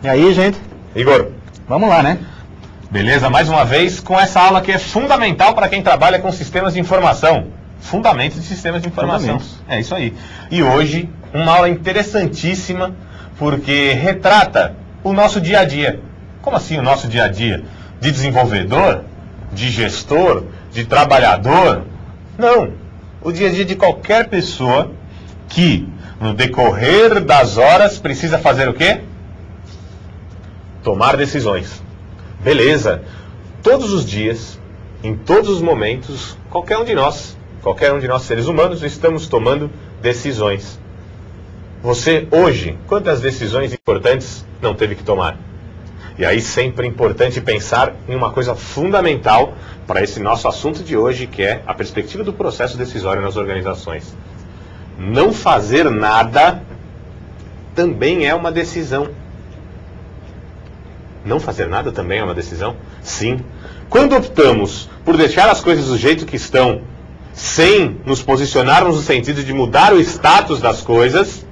E aí, gente? Igor, Vamos lá, né? beleza? Mais uma vez com essa aula que é fundamental para quem trabalha com sistemas de informação. Fundamentos de sistemas de informação. É isso aí. E hoje, uma aula interessantíssima, porque retrata o nosso dia a dia. Como assim o nosso dia a dia? De desenvolvedor? De gestor? De trabalhador? Não. O dia a dia de qualquer pessoa que, no decorrer das horas, precisa fazer o quê? Tomar decisões. Beleza. Todos os dias, em todos os momentos, qualquer um de nós seres humanos, estamos tomando decisões. Você, hoje, quantas decisões importantes não teve que tomar? E aí sempre é importante pensar em uma coisa fundamental para esse nosso assunto de hoje, que é a perspectiva do processo decisório nas organizações. Não fazer nada também é uma decisão. Não fazer nada também é uma decisão? Sim. Quando optamos por deixar as coisas do jeito que estão, sem nos posicionarmos no sentido de mudar o status das coisas,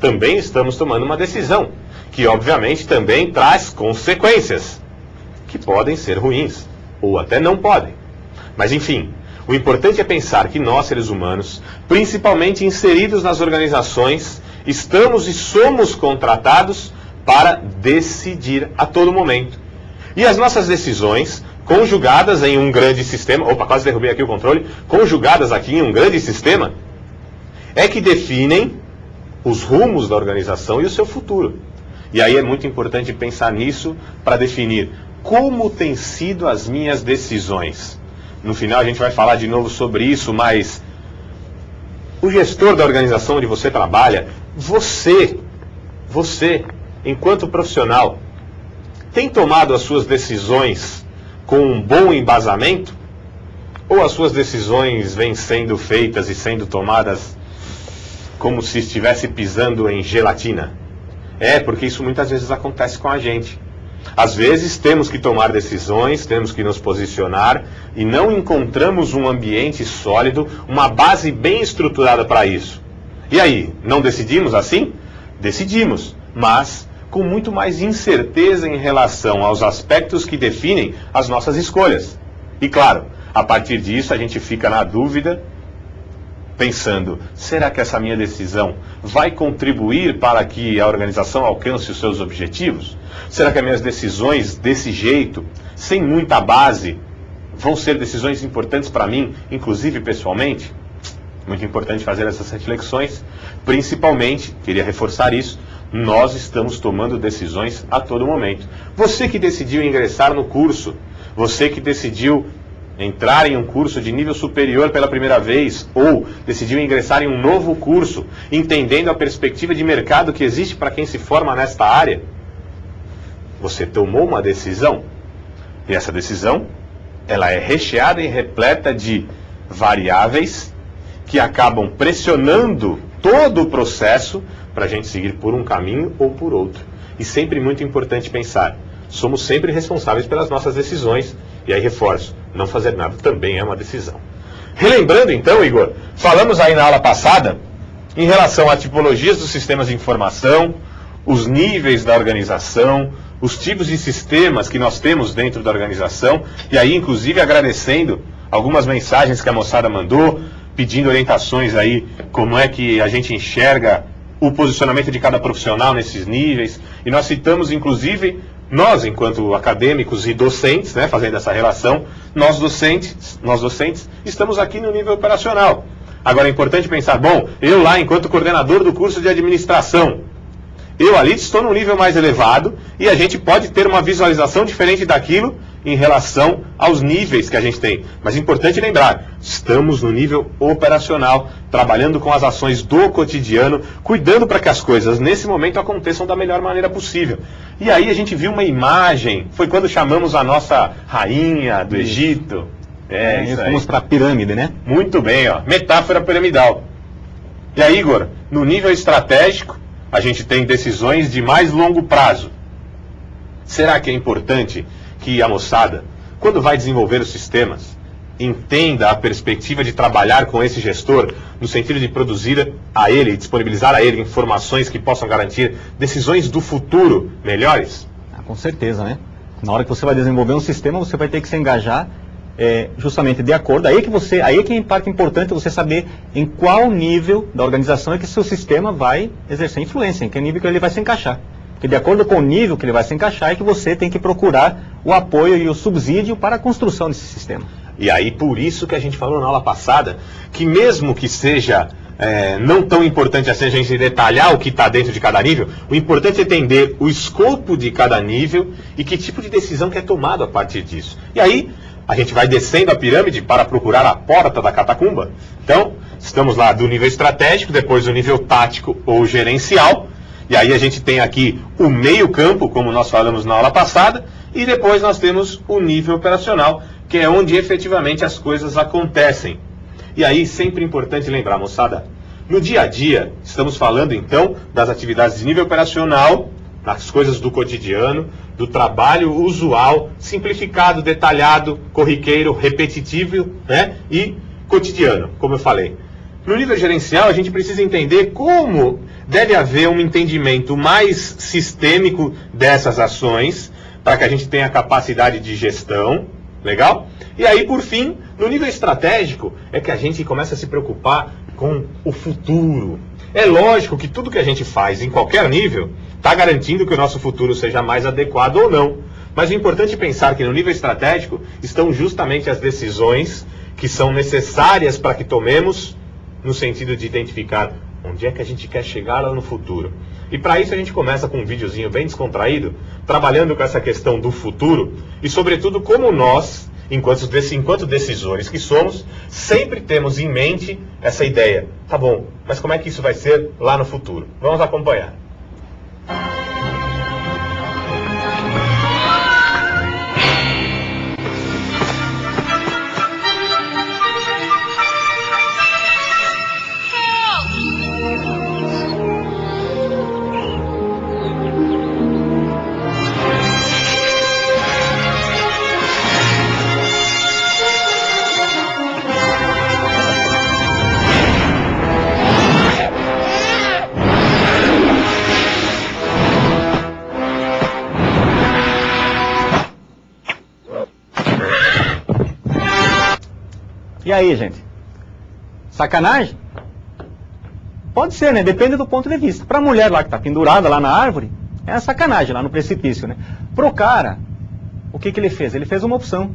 também estamos tomando uma decisão, que obviamente também traz consequências, que podem ser ruins, ou até não podem. Mas enfim, o importante é pensar que nós, seres humanos, principalmente inseridos nas organizações, estamos e somos contratados para decidir a todo momento. E as nossas decisões, conjugadas em um grande sistema, opa, quase derrubei aqui o controle, conjugadas aqui em um grande sistema, é que definem os rumos da organização e o seu futuro. E aí é muito importante pensar nisso para definir como têm sido as minhas decisões. No final a gente vai falar de novo sobre isso, mas o gestor da organização onde você trabalha, você, enquanto profissional, tem tomado as suas decisões com um bom embasamento? Ou as suas decisões vêm sendo feitas e sendo tomadas como se estivesse pisando em gelatina? Porque isso muitas vezes acontece com a gente. Às vezes temos que tomar decisões, temos que nos posicionar e não encontramos um ambiente sólido, uma base bem estruturada para isso. E aí, não decidimos assim? Decidimos, mas com muito mais incerteza em relação aos aspectos que definem as nossas escolhas. E claro, a partir disso a gente fica na dúvida, pensando, será que essa minha decisão vai contribuir para que a organização alcance os seus objetivos? Será que as minhas decisões desse jeito, sem muita base, vão ser decisões importantes para mim, inclusive pessoalmente? Muito importante fazer essas reflexões, principalmente, queria reforçar isso, nós estamos tomando decisões a todo momento. Você que decidiu ingressar no curso, você que decidiu entrar em um curso de nível superior pela primeira vez, ou decidiu ingressar em um novo curso, entendendo a perspectiva de mercado que existe para quem se forma nesta área, você tomou uma decisão, e essa decisão, ela é recheada e repleta de variáveis que acabam pressionando todo o processo para a gente seguir por um caminho ou por outro. E sempre muito importante pensar, somos sempre responsáveis pelas nossas decisões, e aí reforço, não fazer nada também é uma decisão. Relembrando então, Igor, falamos aí na aula passada, em relação a tipologias dos sistemas de informação, os níveis da organização, os tipos de sistemas que nós temos dentro da organização, e aí inclusive agradecendo algumas mensagens que a moçada mandou, pedindo orientações aí, como é que a gente enxerga o posicionamento de cada profissional nesses níveis, e nós citamos inclusive, nós enquanto acadêmicos e docentes, né, fazendo essa relação, nós docentes, estamos aqui no nível operacional. Agora é importante pensar, bom, eu lá enquanto coordenador do curso de administração, eu ali estou num nível mais elevado e a gente pode ter uma visualização diferente daquilo em relação aos níveis que a gente tem. Mas é importante lembrar, estamos no nível operacional, trabalhando com as ações do cotidiano, cuidando para que as coisas nesse momento aconteçam da melhor maneira possível. E aí a gente viu uma imagem, foi quando chamamos a nossa rainha do Egito. Isso fomos para a pirâmide, né? Muito bem, ó, metáfora piramidal. E aí, Igor, no nível estratégico, a gente tem decisões de mais longo prazo. Será que é importante que a moçada, quando vai desenvolver os sistemas, entenda a perspectiva de trabalhar com esse gestor no sentido de produzir a ele, disponibilizar a ele informações que possam garantir decisões do futuro melhores? Com certeza, né? Na hora que você vai desenvolver um sistema, você vai ter que se engajar justamente de acordo. Aí que é parte importante você saber em qual nível da organização é que seu sistema vai exercer influência, em que nível que ele vai se encaixar. Porque de acordo com o nível que ele vai se encaixar é que você tem que procurar o apoio e o subsídio para a construção desse sistema. E aí, por isso que a gente falou na aula passada, que mesmo que seja não tão importante assim a gente detalhar o que está dentro de cada nível, o importante é entender o escopo de cada nível e que tipo de decisão que é tomado a partir disso. E aí, a gente vai descendo a pirâmide para procurar a porta da catacumba. Então, estamos lá do nível estratégico, depois do nível tático ou gerencial, e aí a gente tem aqui o meio campo, como nós falamos na aula passada, e depois nós temos o nível operacional, que é onde efetivamente as coisas acontecem. E aí, sempre importante lembrar, moçada, no dia a dia, estamos falando então das atividades de nível operacional, das coisas do cotidiano, do trabalho usual, simplificado, detalhado, corriqueiro, repetitivo, né? E cotidiano, como eu falei. No nível gerencial, a gente precisa entender como deve haver um entendimento mais sistêmico dessas ações, para que a gente tenha capacidade de gestão, legal? E aí, por fim, no nível estratégico, é que a gente começa a se preocupar com o futuro. É lógico que tudo que a gente faz em qualquer nível está garantindo que o nosso futuro seja mais adequado ou não. Mas o importante é pensar que no nível estratégico estão justamente as decisões que são necessárias para que tomemos no sentido de identificar onde é que a gente quer chegar lá no futuro. E para isso a gente começa com um videozinho bem descontraído, trabalhando com essa questão do futuro e sobretudo como nós, enquanto decisores que somos, sempre temos em mente essa ideia. Tá bom, mas como é que isso vai ser lá no futuro? Vamos acompanhar. E aí, gente? Sacanagem? Pode ser, né? Depende do ponto de vista. Para a mulher lá que está pendurada lá na árvore, é sacanagem lá no precipício, né? Pro cara, o que ele fez? Ele fez uma opção.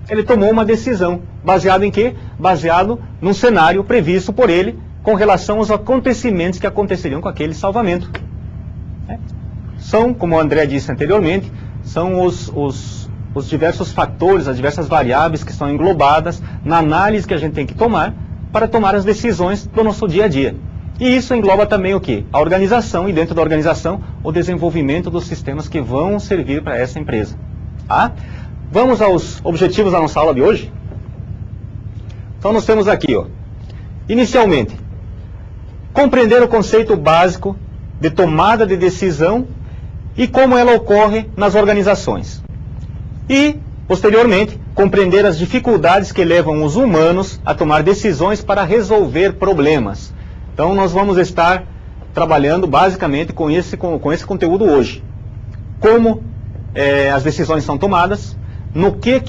Ele tomou uma decisão. Baseado em quê? Baseado num cenário previsto por ele com relação aos acontecimentos que aconteceriam com aquele salvamento. São, como o André disse anteriormente, são os diversos fatores, as diversas variáveis que estão englobadas na análise que a gente tem que tomar para tomar as decisões do nosso dia a dia. E isso engloba também o quê? A organização e dentro da organização o desenvolvimento dos sistemas que vão servir para essa empresa. Tá? Vamos aos objetivos da nossa aula de hoje? Então nós temos aqui, ó, inicialmente, compreender o conceito básico de tomada de decisão e como ela ocorre nas organizações. E, posteriormente, compreender as dificuldades que levam os humanos a tomar decisões para resolver problemas. Então, nós vamos estar trabalhando basicamente com esse conteúdo hoje. Como as decisões são tomadas, no que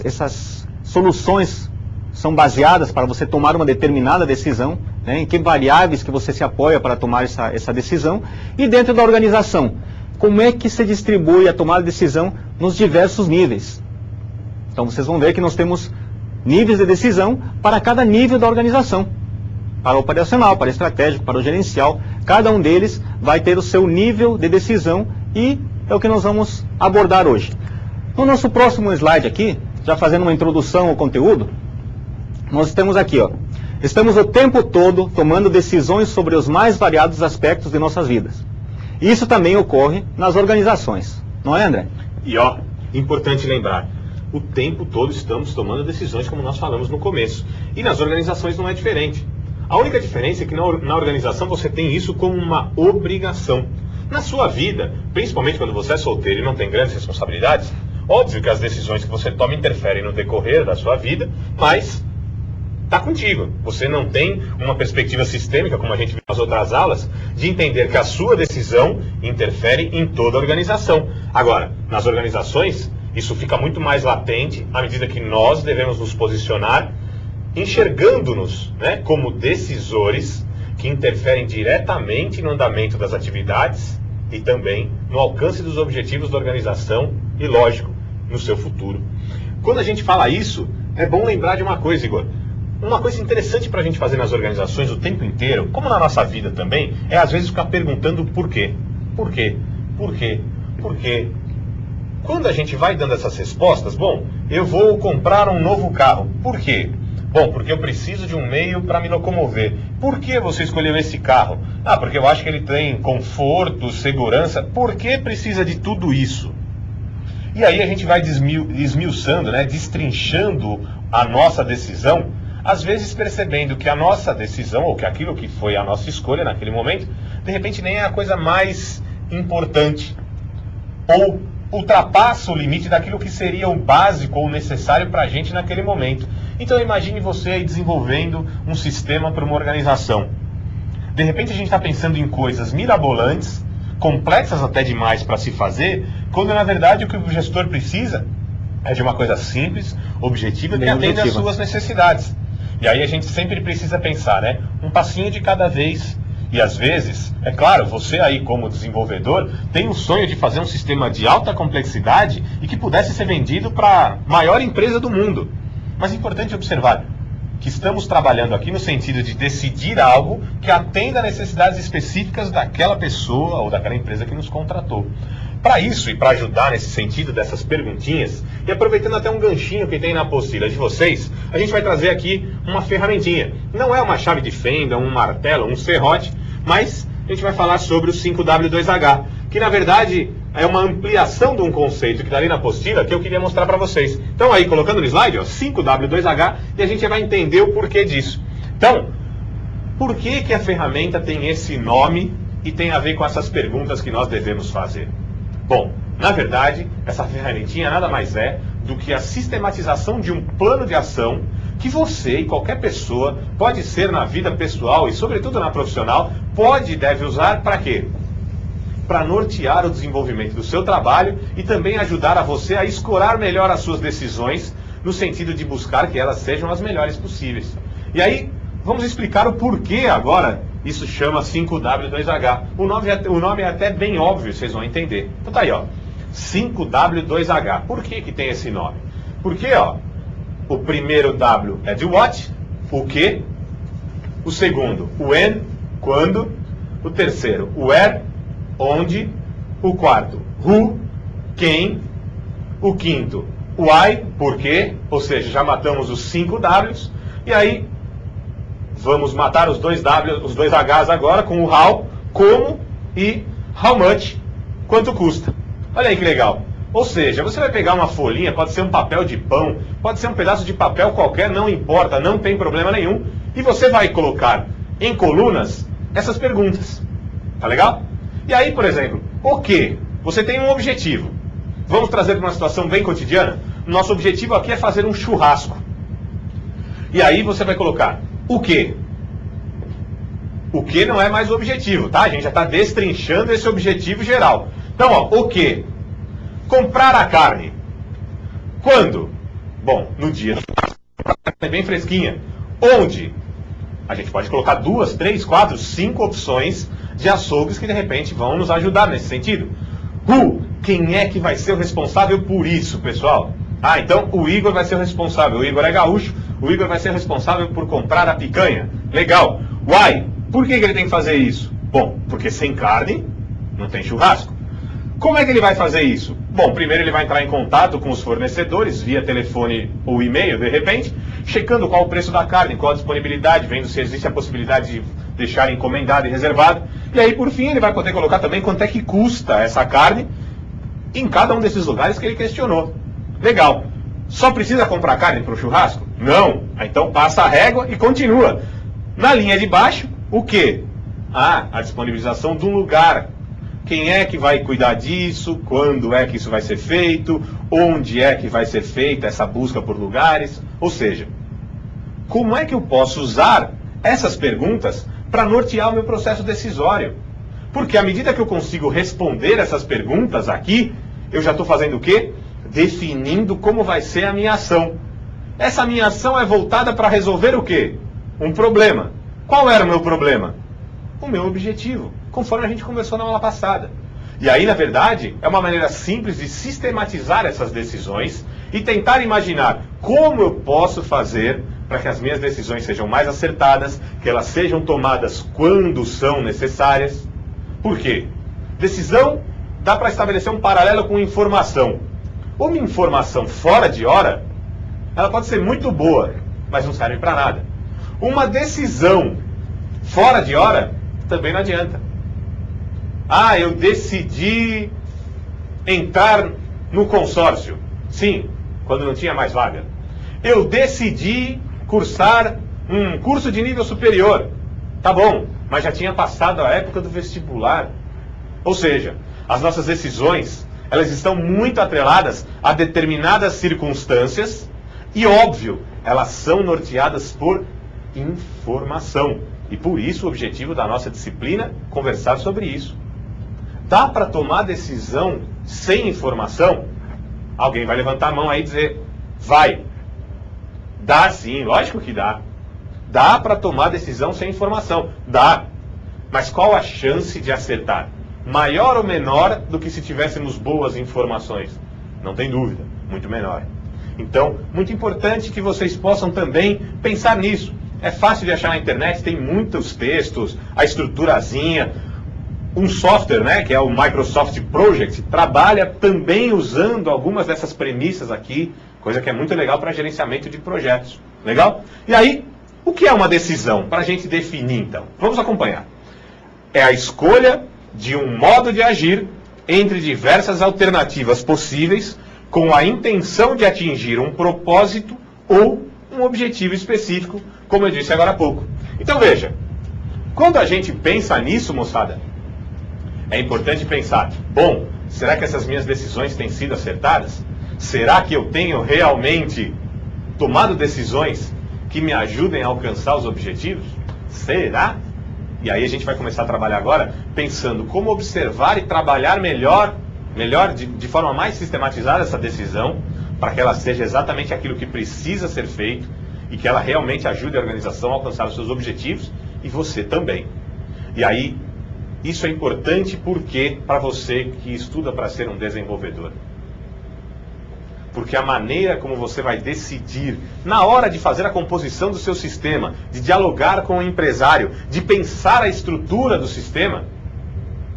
essas soluções são baseadas para você tomar uma determinada decisão, né, em que variáveis que você se apoia para tomar essa decisão, e dentro da organização, como é que se distribui a tomada de decisão nos diversos níveis. Então vocês vão ver que nós temos níveis de decisão para cada nível da organização. Para o operacional, para o estratégico, para o gerencial. Cada um deles vai ter o seu nível de decisão e é o que nós vamos abordar hoje. No nosso próximo slide aqui, já fazendo uma introdução ao conteúdo, nós temos aqui, ó, estamos o tempo todo tomando decisões sobre os mais variados aspectos de nossas vidas. Isso também ocorre nas organizações, não é, André? E ó, importante lembrar, o tempo todo estamos tomando decisões como nós falamos no começo. E nas organizações não é diferente. A única diferença é que na organização você tem isso como uma obrigação. Na sua vida, principalmente quando você é solteiro e não tem grandes responsabilidades, Óbvio que as decisões que você toma interferem no decorrer da sua vida, mas está contigo. Você não tem uma perspectiva sistêmica, como a gente viu nas outras aulas, de entender que a sua decisão interfere em toda a organização. Agora, nas organizações, isso fica muito mais latente à medida que nós devemos nos posicionar, enxergando-nos, né, como decisores que interferem diretamente no andamento das atividades e também no alcance dos objetivos da organização e, lógico, no seu futuro. Quando a gente fala isso, é bom lembrar de uma coisa, Igor. Uma coisa interessante para a gente fazer nas organizações o tempo inteiro, como na nossa vida também, é às vezes ficar perguntando por quê. Por quê? Por quê? Por quê? Quando a gente vai dando essas respostas, bom, eu vou comprar um novo carro. Por quê? Bom, porque eu preciso de um meio para me locomover. Por que você escolheu esse carro? Ah, porque eu acho que ele tem conforto, segurança. Por que precisa de tudo isso? E aí a gente vai esmiuçando, né, destrinchando a nossa decisão, às vezes percebendo que a nossa decisão, ou que aquilo que foi a nossa escolha naquele momento, de repente nem é a coisa mais importante. Ou ultrapassa o limite daquilo que seria o básico ou necessário para a gente naquele momento. Então imagine você aí desenvolvendo um sistema para uma organização. De repente a gente está pensando em coisas mirabolantes, complexas até demais para se fazer, quando na verdade o que o gestor precisa é de uma coisa simples, objetiva, que atende às suas necessidades. E aí a gente sempre precisa pensar, né? Um passinho de cada vez. E às vezes, é claro, você aí como desenvolvedor tem um sonho de fazer um sistema de alta complexidade e que pudesse ser vendido para a maior empresa do mundo. Mas é importante observar que estamos trabalhando aqui no sentido de decidir algo que atenda a necessidades específicas daquela pessoa ou daquela empresa que nos contratou. Para isso e para ajudar nesse sentido dessas perguntinhas, e aproveitando até um ganchinho que tem na apostila de vocês, a gente vai trazer aqui uma ferramentinha. Não é uma chave de fenda, um martelo, um serrote, mas a gente vai falar sobre o 5W2H, que na verdade é uma ampliação de um conceito que está ali na apostila que eu queria mostrar para vocês. Então aí, colocando no slide, ó, 5W2H, e a gente vai entender o porquê disso. Então, por que que a ferramenta tem esse nome e tem a ver com essas perguntas que nós devemos fazer? Bom, na verdade, essa ferramentinha nada mais é do que a sistematização de um plano de ação que você e qualquer pessoa pode ser na vida pessoal e sobretudo na profissional, pode e deve usar para quê? Para nortear o desenvolvimento do seu trabalho e também ajudar a você a escorar melhor as suas decisões no sentido de buscar que elas sejam as melhores possíveis. E aí, vamos explicar o porquê agora isso chama 5W2H. O nome é até bem óbvio, vocês vão entender. Então tá aí, ó, 5W2H. Por que que tem esse nome? Porque, ó, o primeiro W é de what, o que. O segundo, o when, quando. O terceiro, o where, onde. O quarto, who, quem. O quinto, why, por quê. Ou seja, já matamos os 5 Ws. E aí, vamos matar os dois Hs agora com o how, como, e how much, quanto custa. Olha aí que legal. Ou seja, você vai pegar uma folhinha, pode ser um papel de pão, pode ser um pedaço de papel qualquer, não importa, não tem problema nenhum, e você vai colocar em colunas essas perguntas. Tá legal? E aí, por exemplo, o que? Você tem um objetivo. Vamos trazer para uma situação bem cotidiana? Nosso objetivo aqui é fazer um churrasco. E aí você vai colocar o que? O que não é mais o objetivo, tá? A gente já está destrinchando esse objetivo geral. Então, ó, o que? Comprar a carne. Quando? Bom, no dia. É bem fresquinha. Onde? A gente pode colocar 2, 3, 4, 5 opções de açougues que de repente vão nos ajudar nesse sentido. Who? Quem é que vai ser o responsável por isso, pessoal? Ah, então o Igor vai ser o responsável. O Igor é gaúcho, o Igor vai ser o responsável por comprar a picanha. Legal. Why? Por que ele tem que fazer isso? Bom, porque sem carne não tem churrasco. Como é que ele vai fazer isso? Bom, primeiro ele vai entrar em contato com os fornecedores, via telefone ou e-mail, de repente, checando qual o preço da carne, qual a disponibilidade, vendo se existe a possibilidade de deixar encomendado e reservado. E aí, por fim, ele vai poder colocar também quanto é que custa essa carne em cada um desses lugares que ele questionou. Legal. Só precisa comprar carne para o churrasco? Não. Então passa a régua e continua. Na linha de baixo, o quê? Ah, a disponibilização de um lugar quem é que vai cuidar disso, quando é que isso vai ser feito, onde é que vai ser feita essa busca por lugares, ou seja, como é que eu posso usar essas perguntas para nortear o meu processo decisório? Porque à medida que eu consigo responder essas perguntas aqui, eu já estou fazendo o quê? Definindo como vai ser a minha ação. Essa minha ação é voltada para resolver o quê? Um problema. Qual era o meu problema? O meu objetivo, conforme a gente conversou na aula passada. E aí, na verdade, é uma maneira simples de sistematizar essas decisões e tentar imaginar como eu posso fazer para que as minhas decisões sejam mais acertadas, que elas sejam tomadas quando são necessárias. Por quê? Decisão dá para estabelecer um paralelo com informação. Uma informação fora de hora, ela pode ser muito boa, mas não serve para nada. Uma decisão fora de hora também não adianta. Ah, eu decidi entrar no consórcio. Sim, quando não tinha mais vaga. Eu decidi cursar um curso de nível superior. Tá bom, mas já tinha passado a época do vestibular. Ou seja, as nossas decisões, elas estão muito atreladas a determinadas circunstâncias e, óbvio, elas são norteadas por informação. E por isso o objetivo da nossa disciplina é conversar sobre isso. Dá para tomar decisão sem informação? Alguém vai levantar a mão aí e dizer, vai. Dá sim, lógico que dá. Dá para tomar decisão sem informação? Dá. Mas qual a chance de acertar? Maior ou menor do que se tivéssemos boas informações? Não tem dúvida, muito menor. Então, muito importante que vocês possam também pensar nisso. É fácil de achar na internet, tem muitos textos, a estruturazinha. Um software, né, que é o Microsoft Project, trabalha também usando algumas dessas premissas aqui, coisa que é muito legal para gerenciamento de projetos. Legal? E aí, o que é uma decisão? Para a gente definir, então. Vamos acompanhar. É a escolha de um modo de agir entre diversas alternativas possíveis com a intenção de atingir um propósito ou um objetivo específico, como eu disse agora há pouco. Então veja, quando a gente pensa nisso, moçada, é importante pensar, bom, será que essas minhas decisões têm sido acertadas? Será que eu tenho realmente tomado decisões que me ajudem a alcançar os objetivos? Será? E aí a gente vai começar a trabalhar agora pensando como observar e trabalhar melhor de forma mais sistematizada essa decisão, para que ela seja exatamente aquilo que precisa ser feito e que ela realmente ajude a organização a alcançar os seus objetivos e você também. E aí, isso é importante porque para você que estuda para ser um desenvolvedor. Porque a maneira como você vai decidir, na hora de fazer a composição do seu sistema, de dialogar com o empresário, de pensar a estrutura do sistema,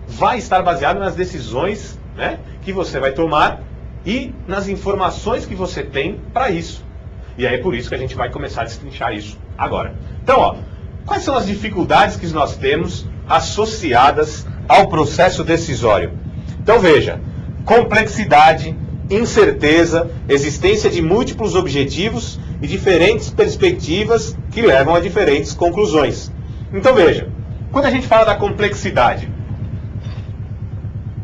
vai estar baseado nas decisões, né, que você vai tomar e nas informações que você tem para isso. E aí é por isso que a gente vai começar a destrinchar isso agora. Então, ó, quais são as dificuldades que nós temos associadas ao processo decisório? Então veja, complexidade, incerteza, existência de múltiplos objetivos e diferentes perspectivas que levam a diferentes conclusões. Então veja, quando a gente fala da complexidade,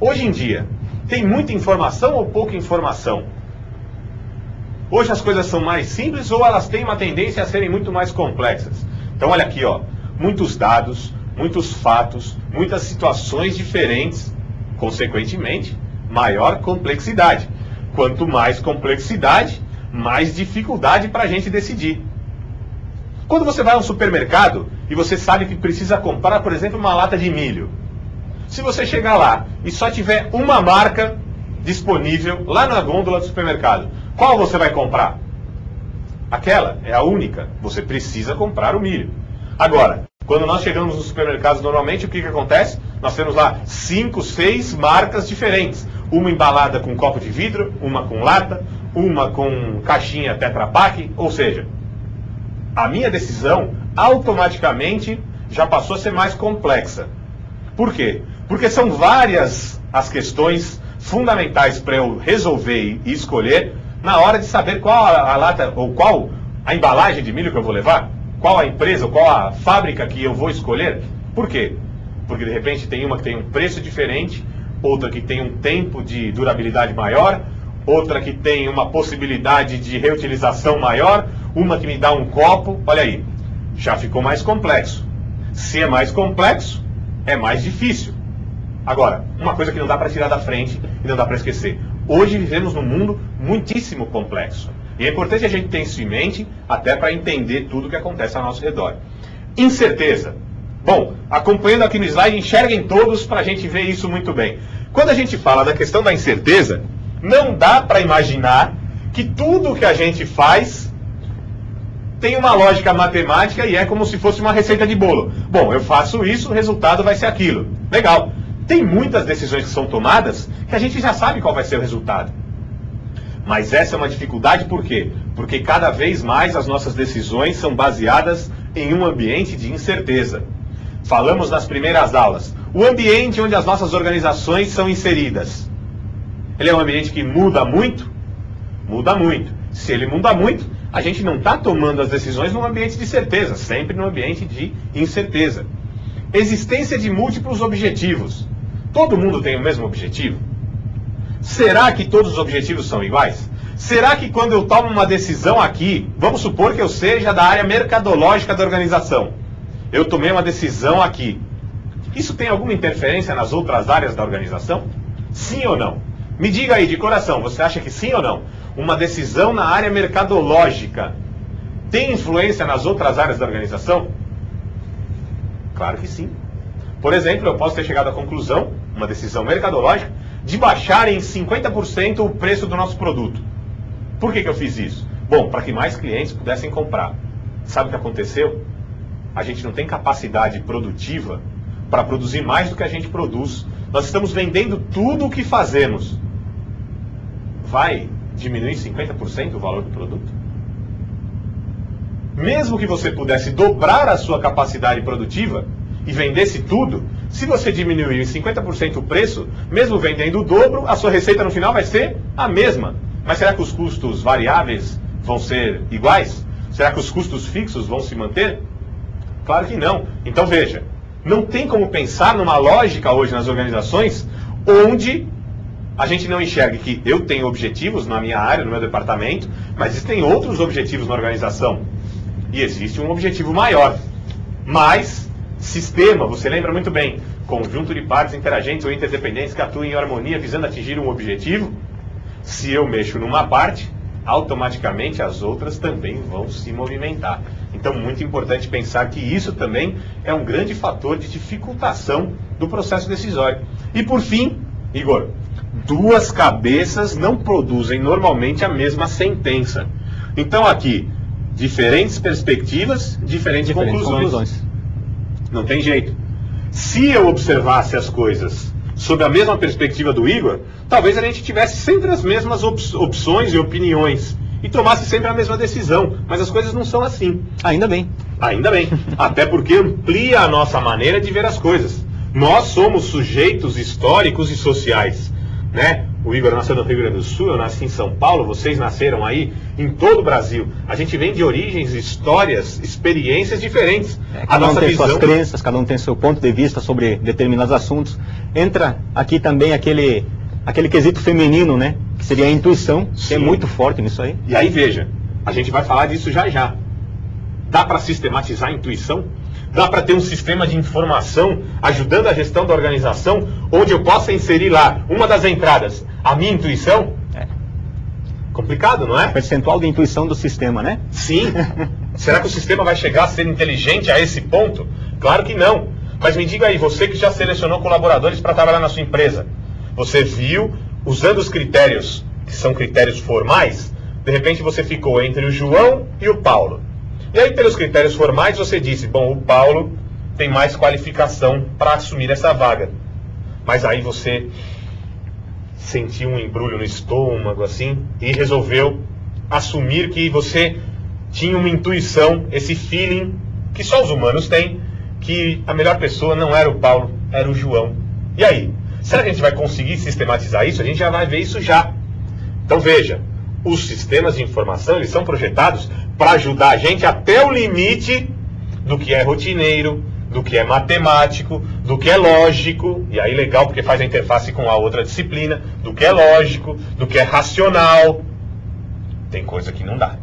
hoje em dia, tem muita informação ou pouca informação? Hoje as coisas são mais simples ou elas têm uma tendência a serem muito mais complexas? Então olha aqui, ó, muitos dados, muitos fatos, muitas situações diferentes, consequentemente, maior complexidade. Quanto mais complexidade, mais dificuldade para a gente decidir. Quando você vai a um supermercado e você sabe que precisa comprar, por exemplo, uma lata de milho. Se você chegar lá e só tiver uma marca disponível lá na gôndola do supermercado, qual você vai comprar? Aquela é a única. Você precisa comprar o milho. Agora, quando nós chegamos nos supermercados normalmente, o que acontece? Nós temos lá 5, 6 marcas diferentes. Uma embalada com copo de vidro, uma com lata, uma com caixinha Tetra Pak, ou seja, a minha decisão automaticamente já passou a ser mais complexa. Por quê? Porque são várias as questões fundamentais para eu resolver e escolher na hora de saber qual a lata ou qual a embalagem de milho que eu vou levar, qual a empresa ou qual a fábrica que eu vou escolher. Por quê? Porque de repente tem uma que tem um preço diferente, outra que tem um tempo de durabilidade maior, outra que tem uma possibilidade de reutilização maior, uma que me dá um copo. Olha aí, já ficou mais complexo. Se é mais complexo, é mais difícil. Agora, uma coisa que não dá para tirar da frente e não dá para esquecer. Hoje vivemos num mundo muitíssimo complexo. E é importante a gente ter isso em mente, até para entender tudo o que acontece ao nosso redor. Incerteza. Bom, acompanhando aqui no slide, enxerguem todos para a gente ver isso muito bem. Quando a gente fala da questão da incerteza, não dá para imaginar que tudo que a gente faz tem uma lógica matemática e é como se fosse uma receita de bolo. Bom, eu faço isso, o resultado vai ser aquilo. Legal. Tem muitas decisões que são tomadas que a gente já sabe qual vai ser o resultado. Mas essa é uma dificuldade por quê? Porque cada vez mais as nossas decisões são baseadas em um ambiente de incerteza. Falamos nas primeiras aulas. O ambiente onde as nossas organizações são inseridas. Ele é um ambiente que muda muito? Muda muito. Se ele muda muito, a gente não está tomando as decisões num ambiente de certeza, sempre num ambiente de incerteza. Existência de múltiplos objetivos. Todo mundo tem o mesmo objetivo? Será que todos os objetivos são iguais? Será que quando eu tomo uma decisão aqui, vamos supor que eu seja da área mercadológica da organização, eu tomei uma decisão aqui, isso tem alguma interferência nas outras áreas da organização? Sim ou não? Me diga aí de coração, você acha que sim ou não? Uma decisão na área mercadológica tem influência nas outras áreas da organização? Claro que sim. Por exemplo, eu posso ter chegado à conclusão, uma decisão mercadológica, de baixar em 50% o preço do nosso produto. Por que eu fiz isso? Bom, para que mais clientes pudessem comprar. Sabe o que aconteceu? A gente não tem capacidade produtiva para produzir mais do que a gente produz. Nós estamos vendendo tudo o que fazemos. Vai diminuir 50% o valor do produto? Mesmo que você pudesse dobrar a sua capacidade produtiva e vendesse tudo, se você diminuir em 50% o preço, mesmo vendendo o dobro, a sua receita no final vai ser a mesma. Mas será que os custos variáveis vão ser iguais? Será que os custos fixos vão se manter? Claro que não. Então veja, não tem como pensar numa lógica hoje nas organizações onde a gente não enxergue que eu tenho objetivos na minha área, no meu departamento, mas existem outros objetivos na organização. E existe um objetivo maior. Mas sistema, você lembra muito bem, conjunto de partes interagentes ou interdependentes que atuam em harmonia visando atingir um objetivo. Se eu mexo numa parte, automaticamente as outras também vão se movimentar. Então, muito importante pensar que isso também é um grande fator de dificultação do processo decisório. E por fim, Igor, duas cabeças não produzem normalmente a mesma sentença. Então aqui, diferentes perspectivas, diferentes conclusões. Não tem jeito. Se eu observasse as coisas sob a mesma perspectiva do Igor, talvez a gente tivesse sempre as mesmas opções e opiniões e tomasse sempre a mesma decisão, mas as coisas não são assim. Ainda bem. Ainda bem. Até porque amplia a nossa maneira de ver as coisas. Nós somos sujeitos históricos e sociais, né? O Igor nasceu no Rio Grande do Sul, eu nasci em São Paulo, vocês nasceram aí em todo o Brasil. A gente vem de origens, histórias, experiências diferentes. Cada um tem suas crenças, cada um tem seu ponto de vista sobre determinados assuntos. Entra aqui também aquele quesito feminino, né? Que seria a intuição, que é muito forte nisso aí. E aí veja, a gente vai falar disso já já. Dá para sistematizar a intuição? Dá para ter um sistema de informação ajudando a gestão da organização, onde eu possa inserir lá, uma das entradas, a minha intuição? É. Complicado, não é? O percentual de intuição do sistema, né? Sim. Será que o sistema vai chegar a ser inteligente a esse ponto? Claro que não. Mas me diga aí, você que já selecionou colaboradores para trabalhar na sua empresa, você viu, usando os critérios, que são critérios formais, de repente você ficou entre o João e o Paulo. E aí, pelos critérios formais, você disse, bom, o Paulo tem mais qualificação para assumir essa vaga. Mas aí você sentiu um embrulho no estômago, assim, e resolveu assumir que você tinha uma intuição, esse feeling que só os humanos têm, que a melhor pessoa não era o Paulo, era o João. E aí? Será que a gente vai conseguir sistematizar isso? A gente já vai ver isso já. Então veja, os sistemas de informação, eles são projetados para ajudar a gente até o limite do que é rotineiro, do que é matemático, do que é lógico, e aí legal porque faz a interface com a outra disciplina, do que é lógico, do que é racional. Tem coisa que não dá.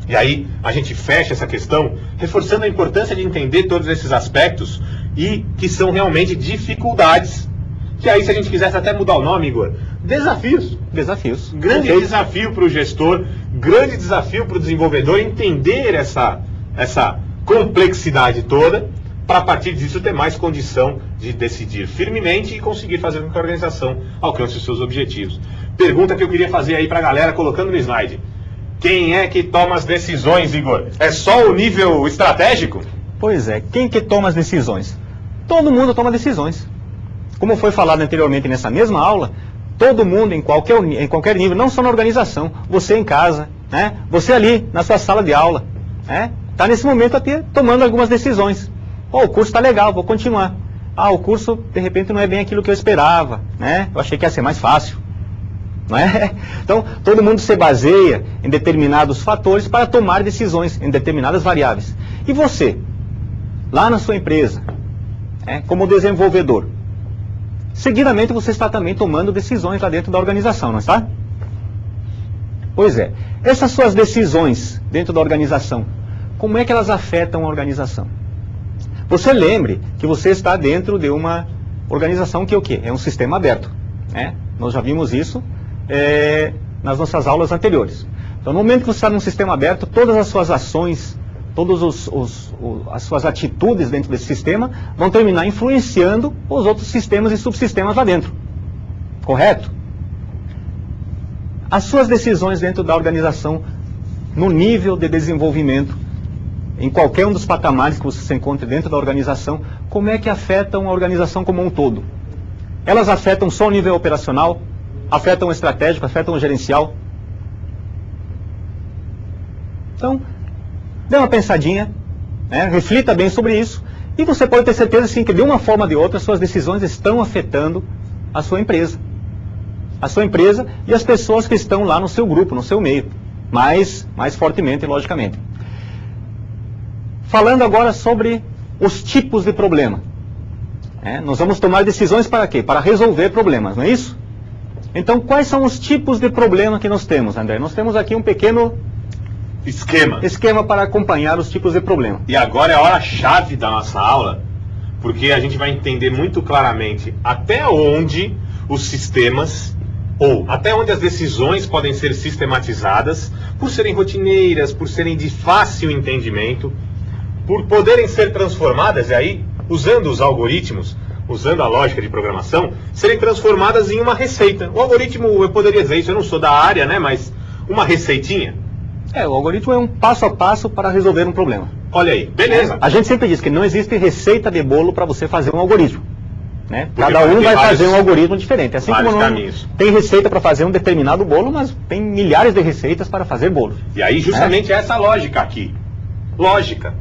E aí a gente fecha essa questão reforçando a importância de entender todos esses aspectos e que são realmente dificuldades. Que aí, se a gente quisesse até mudar o nome, Igor, desafios. Desafios. Grande desafio para o gestor, grande desafio para o desenvolvedor entender essa complexidade toda, para a partir disso ter mais condição de decidir firmemente e conseguir fazer com que a organização alcance os seus objetivos. Pergunta que eu queria fazer aí para a galera, colocando no slide. Quem é que toma as decisões, Igor? É só o nível estratégico? Pois é, quem que toma as decisões? Todo mundo toma decisões. Como foi falado anteriormente nessa mesma aula, todo mundo em qualquer nível, não só na organização, você em casa, né? Você ali na sua sala de aula, né? Está nesse momento até tomando algumas decisões. O curso está legal, vou continuar. O curso de repente não é bem aquilo que eu esperava, né? Eu achei que ia ser mais fácil. Não é? Então, todo mundo se baseia em determinados fatores para tomar decisões em determinadas variáveis. E você, lá na sua empresa, como desenvolvedor, seguidamente você está também tomando decisões lá dentro da organização, não está? Pois é. Essas suas decisões dentro da organização, como é que elas afetam a organização? Você lembre que você está dentro de uma organização que é o quê? É um sistema aberto. Nós já vimos isso nas nossas aulas anteriores. Então, no momento que você está num sistema aberto, todas as suas ações, todas as suas atitudes dentro desse sistema vão terminar influenciando os outros sistemas e subsistemas lá dentro. Correto? As suas decisões dentro da organização, no nível de desenvolvimento, em qualquer um dos patamares que você se encontre dentro da organização, como é que afetam a organização como um todo? Elas afetam só o nível operacional? Afetam o estratégico? Afetam o gerencial? Então, dê uma pensadinha, reflita bem sobre isso, e você pode ter certeza sim que de uma forma ou de outra suas decisões estão afetando a sua empresa. A sua empresa e as pessoas que estão lá no seu grupo, no seu meio, mais fortemente, logicamente. Falando agora sobre os tipos de problema. Nós vamos tomar decisões para quê? Para resolver problemas, não é isso? Então, quais são os tipos de problema que nós temos, André? Nós temos aqui um pequeno esquema para acompanhar os tipos de problema. E agora é a hora-chave da nossa aula, porque a gente vai entender muito claramente até onde os sistemas, ou até onde as decisões podem ser sistematizadas, por serem rotineiras, por serem de fácil entendimento, por poderem ser transformadas, e aí, usando os algoritmos, usando a lógica de programação, serem transformadas em uma receita. O algoritmo, eu poderia dizer isso, eu não sou da área, mas uma receitinha. O algoritmo é um passo a passo para resolver um problema. Olha aí, beleza. A gente sempre diz que não existe receita de bolo para você fazer um algoritmo. Cada um vai fazer um algoritmo diferente. Assim como não tem receita para fazer um determinado bolo, mas tem milhares de receitas para fazer bolo. E aí justamente essa lógica aqui. Lógica.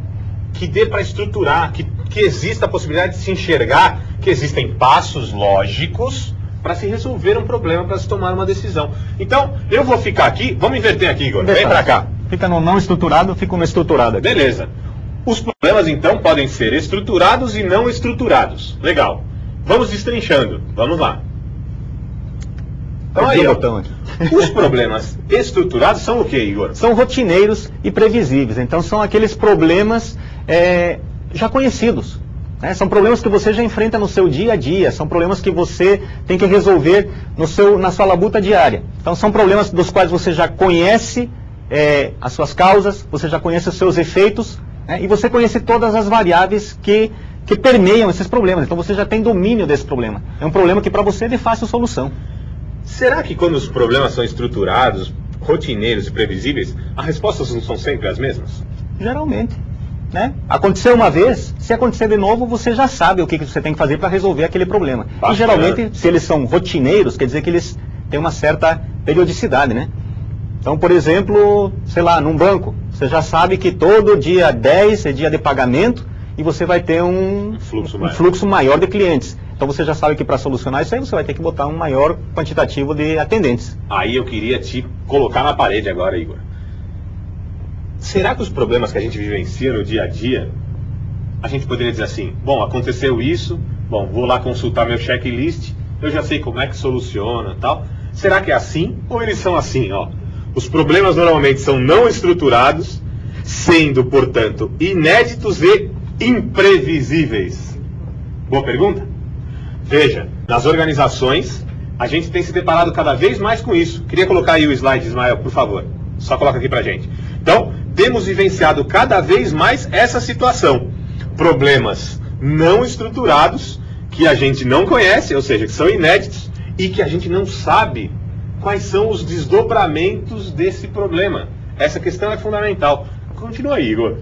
Que dê para estruturar, que exista a possibilidade de se enxergar que existem passos lógicos para se resolver um problema, para se tomar uma decisão. Então, eu vou ficar aqui, vamos inverter aqui, Igor, vem para cá. Fica no não estruturado, fica no estruturado aqui. Beleza. Os problemas, então, podem ser estruturados e não estruturados. Legal. Vamos destrinchando, vamos lá. Então aí, os problemas estruturados são o que, Igor? São rotineiros e previsíveis. Então, são aqueles problemas já conhecidos. São problemas que você já enfrenta no seu dia a dia, são problemas que você tem que resolver na sua labuta diária. Então são problemas dos quais você já conhece as suas causas, você já conhece os seus efeitos, e você conhece todas as variáveis que permeiam esses problemas. Então você já tem domínio desse problema. É um problema que para você é de fácil solução. Será que quando os problemas são estruturados, rotineiros e previsíveis, as respostas não são sempre as mesmas? Geralmente. Aconteceu uma vez, se acontecer de novo, você já sabe o que você tem que fazer para resolver aquele problema. Bacana. E geralmente, se eles são rotineiros, quer dizer que eles têm uma certa periodicidade, Então, por exemplo, sei lá, num banco, você já sabe que todo dia 10 é dia de pagamento e você vai ter um fluxo maior de clientes. Então você já sabe que para solucionar isso aí você vai ter que botar um maior quantitativo de atendentes. Aí eu queria te colocar na parede agora, Igor. Será que os problemas que a gente vivencia no dia a dia a gente poderia dizer assim, bom, aconteceu isso, bom, vou lá consultar meu checklist, eu já sei como é que soluciona e tal. Será que é assim ou eles são assim, ó? Os problemas normalmente são não estruturados, sendo, portanto, inéditos e imprevisíveis. Boa pergunta? Veja, nas organizações, a gente tem se deparado cada vez mais com isso. Queria colocar aí o slide, Ismael, por favor. Só coloca aqui pra gente. Então, temos vivenciado cada vez mais essa situação. Problemas não estruturados, que a gente não conhece, ou seja, que são inéditos, e que a gente não sabe quais são os desdobramentos desse problema. Essa questão é fundamental. Continua aí, Igor.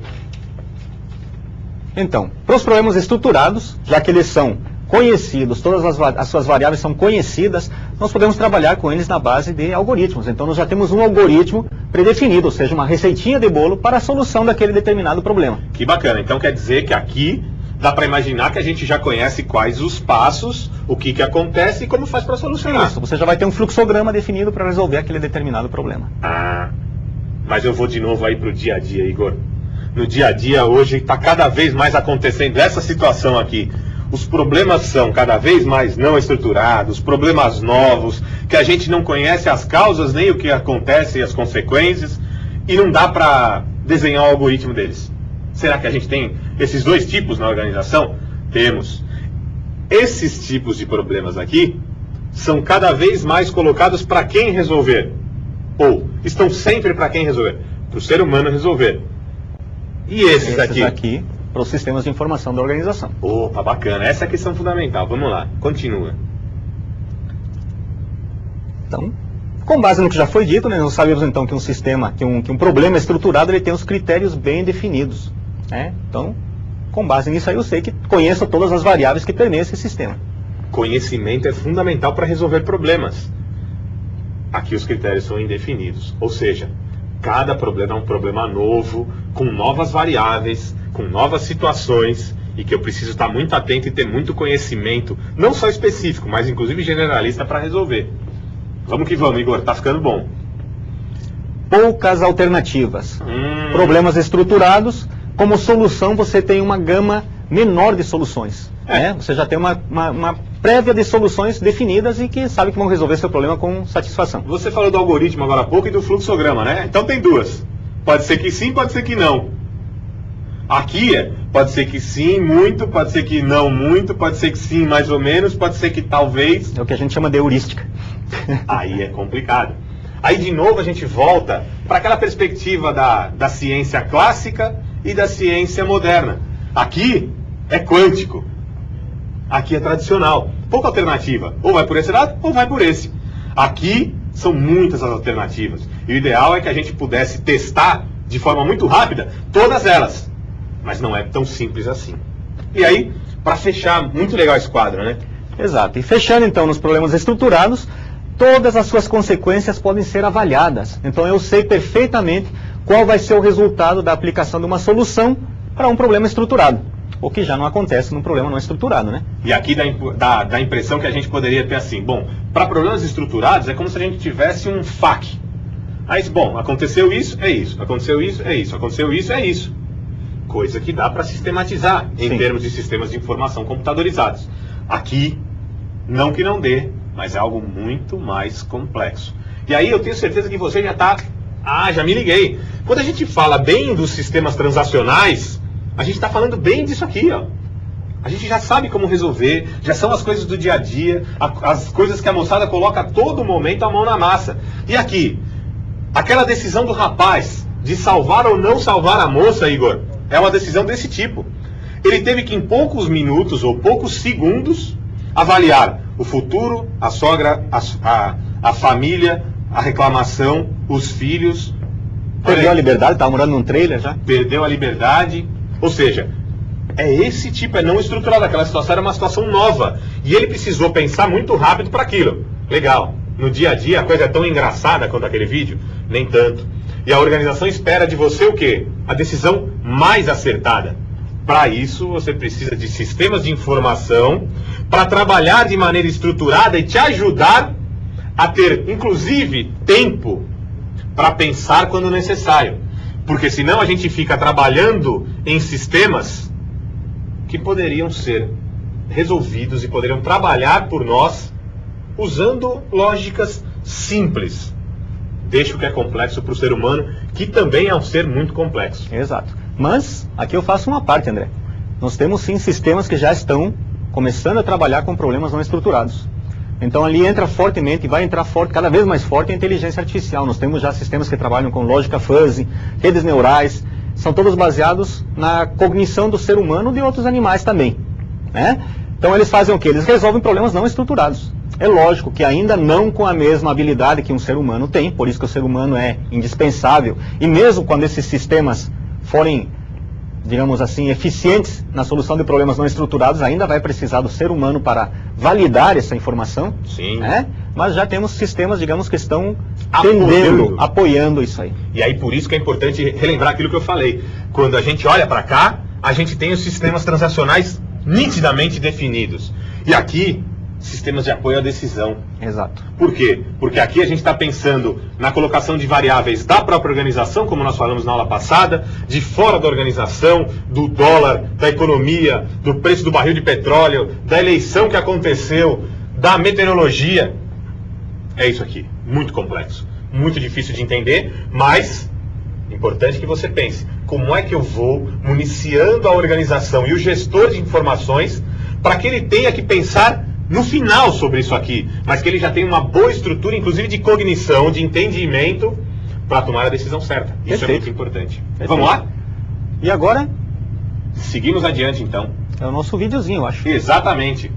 Então, para os problemas estruturados, já que eles são conhecidos, todas as suas variáveis são conhecidas, nós podemos trabalhar com eles na base de algoritmos. Então, nós já temos um algoritmo predefinido, ou seja, uma receitinha de bolo para a solução daquele determinado problema. Que bacana. Então, quer dizer que aqui dá para imaginar que a gente já conhece quais os passos, o que acontece e como faz para solucionar. Isso, você já vai ter um fluxograma definido para resolver aquele determinado problema. Ah, mas eu vou de novo aí para o dia a dia, Igor. No dia a dia, hoje, está cada vez mais acontecendo essa situação aqui. Os problemas são cada vez mais não estruturados, problemas novos, que a gente não conhece as causas, nem o que acontece e as consequências, e não dá para desenhar o algoritmo deles. Será que a gente tem esses dois tipos na organização? Temos. Esses tipos de problemas aqui são cada vez mais colocados para quem resolver. Ou estão sempre para quem resolver? Para o ser humano resolver. E esses aqui? Para os sistemas de informação da organização. Opa, bacana. Essa é a questão fundamental. Vamos lá, continua. Então, com base no que já foi dito, né, nós sabemos então que um sistema, que um problema estruturado, ele tem os critérios bem definidos. Né? Então, com base nisso aí, eu sei que conheço todas as variáveis que permeam esse sistema. Conhecimento é fundamental para resolver problemas. Aqui os critérios são indefinidos. Ou seja, cada problema é um problema novo, com novas variáveis, com novas situações, e que eu preciso estar muito atento e ter muito conhecimento, não só específico, mas inclusive generalista para resolver. Vamos que vamos, Igor, tá ficando bom. Poucas alternativas. Problemas estruturados, como solução você tem uma gama menor de soluções. Né? Você já tem uma prévia de soluções definidas e que sabe que vão resolver seu problema com satisfação. Você falou do algoritmo agora há pouco e do fluxograma, né? Então tem duas. Pode ser que sim, pode ser que não. Aqui pode ser que sim, muito, pode ser que não muito, pode ser que sim, mais ou menos, pode ser que talvez. É o que a gente chama de heurística. Aí é complicado. Aí de novo a gente volta para aquela perspectiva da ciência clássica e da ciência moderna. Aqui é quântico. Aqui é tradicional. Pouca alternativa. Ou vai por esse lado, ou vai por esse. Aqui são muitas as alternativas. E o ideal é que a gente pudesse testar de forma muito rápida todas elas. Mas não é tão simples assim. E aí, para fechar, muito legal esse quadro, né? Exato. E fechando então nos problemas estruturados, todas as suas consequências podem ser avaliadas. Então eu sei perfeitamente qual vai ser o resultado da aplicação de uma solução para um problema estruturado. O que já não acontece num problema não estruturado, né? E aqui dá a impressão que a gente poderia ter assim, bom, para problemas estruturados é como se a gente tivesse um FAQ. Aí, bom, aconteceu isso, é isso, aconteceu isso, é isso, aconteceu isso, é isso. Coisa que dá para sistematizar em termos de sistemas de informação computadorizados. Aqui, não que não dê, mas é algo muito mais complexo. E aí eu tenho certeza que você já está... Ah, já me liguei. Quando a gente fala bem dos sistemas transacionais, a gente está falando bem disso aqui, ó. A gente já sabe como resolver, já são as coisas do dia a dia, as coisas que a moçada coloca a todo momento a mão na massa. E aqui, aquela decisão do rapaz de salvar ou não salvar a moça, Igor, é uma decisão desse tipo. Ele teve que em poucos minutos ou poucos segundos avaliar o futuro, a sogra, a família, a reclamação, os filhos. Perdeu a liberdade, estava morando num trailer já? Perdeu a liberdade. Ou seja, é esse tipo, é não estruturado. Aquela situação era uma situação nova. E ele precisou pensar muito rápido para aquilo. Legal. No dia a dia a coisa é tão engraçada quanto aquele vídeo? Nem tanto. E a organização espera de você o quê? A decisão mais acertada. Para isso, você precisa de sistemas de informação para trabalhar de maneira estruturada e te ajudar a ter, inclusive, tempo para pensar quando necessário. Porque senão a gente fica trabalhando em sistemas que poderiam ser resolvidos e poderiam trabalhar por nós usando lógicas simples. Deixa o que é complexo para o ser humano, que também é um ser muito complexo. Exato. Mas, aqui eu faço uma parte, André. Nós temos sim sistemas que já estão começando a trabalhar com problemas não estruturados. Então ali entra fortemente, e vai entrar forte, cada vez mais forte, a inteligência artificial. Nós temos já sistemas que trabalham com lógica fuzzy, redes neurais, são todos baseados na cognição do ser humano e de outros animais também, né? Então eles fazem o quê? Eles resolvem problemas não estruturados. É lógico que ainda não com a mesma habilidade que um ser humano tem, por isso que o ser humano é indispensável. E mesmo quando esses sistemas forem, digamos assim, eficientes na solução de problemas não estruturados, ainda vai precisar do ser humano para validar essa informação. Sim. Né? Mas já temos sistemas, digamos, que estão apoiando isso aí. E aí por isso que é importante relembrar aquilo que eu falei. Quando a gente olha para cá, a gente tem os sistemas transacionais nitidamente definidos. E aqui, sistemas de apoio à decisão. Exato. Por quê? Porque aqui a gente está pensando na colocação de variáveis da própria organização, como nós falamos na aula passada, de fora da organização, do dólar, da economia, do preço do barril de petróleo, da eleição que aconteceu, da meteorologia. É isso aqui. Muito complexo. Muito difícil de entender, mas importante que você pense. Como é que eu vou municiando a organização e o gestor de informações para que ele tenha que pensar no final sobre isso aqui, mas que ele já tem uma boa estrutura, inclusive de cognição, de entendimento, para tomar a decisão certa. Isso é muito importante. Vamos lá? E agora? Seguimos adiante, então. É o nosso videozinho, eu acho. Exatamente.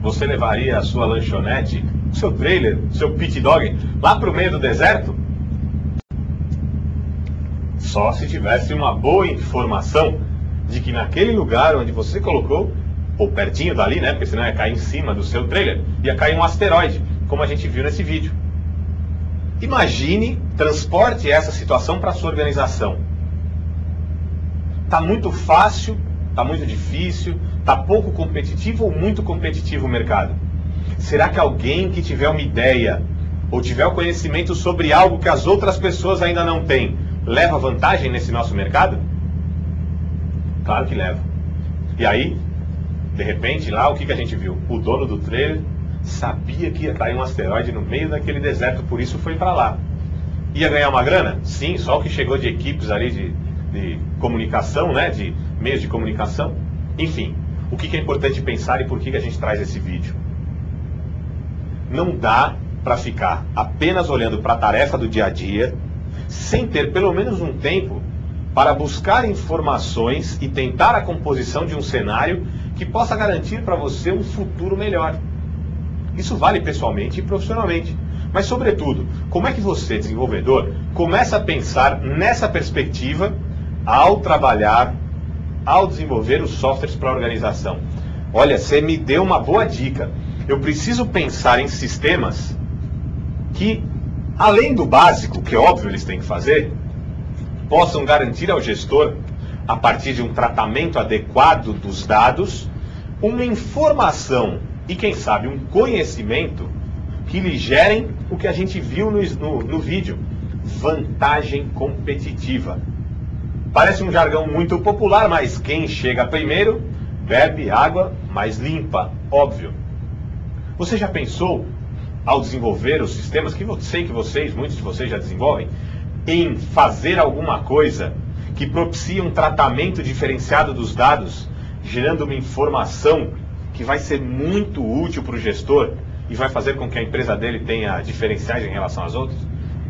Você levaria a sua lanchonete, o seu trailer, o seu pit dog lá para o meio do deserto? Só se tivesse uma boa informação de que naquele lugar onde você colocou, ou pertinho dali, né, porque senão ia cair em cima do seu trailer, ia cair um asteroide, como a gente viu nesse vídeo. Imagine, transporte essa situação para a sua organização. Está muito fácil, está muito difícil, está pouco competitivo ou muito competitivo o mercado? Será que alguém que tiver uma ideia ou tiver o conhecimento sobre algo que as outras pessoas ainda não têm, leva vantagem nesse nosso mercado? Claro que leva. E aí, de repente, lá o que a gente viu? O dono do trailer sabia que ia cair um asteroide no meio daquele deserto, por isso foi para lá. Ia ganhar uma grana? Sim, só o que chegou de equipes ali de comunicação, né, de meios de comunicação. Enfim, o que é importante pensar e por que a gente traz esse vídeo? Não dá para ficar apenas olhando para a tarefa do dia a dia, sem ter pelo menos um tempo para buscar informações e tentar a composição de um cenário que possa garantir para você um futuro melhor. Isso vale pessoalmente e profissionalmente. Mas, sobretudo, como é que você, desenvolvedor, começa a pensar nessa perspectiva ao trabalhar, ao desenvolver os softwares para a organização? Olha, você me deu uma boa dica. Eu preciso pensar em sistemas que, além do básico, que é óbvio eles têm que fazer, possam garantir ao gestor, a partir de um tratamento adequado dos dados, uma informação e, quem sabe, um conhecimento que lhe gerem o que a gente viu no vídeo: vantagem competitiva. Parece um jargão muito popular, mas quem chega primeiro bebe água mais limpa, óbvio. Você já pensou, ao desenvolver os sistemas, que eu sei que muitos de vocês já desenvolvem, em fazer alguma coisa que propicia um tratamento diferenciado dos dados, gerando uma informação que vai ser muito útil para o gestor e vai fazer com que a empresa dele tenha diferenciais em relação às outras?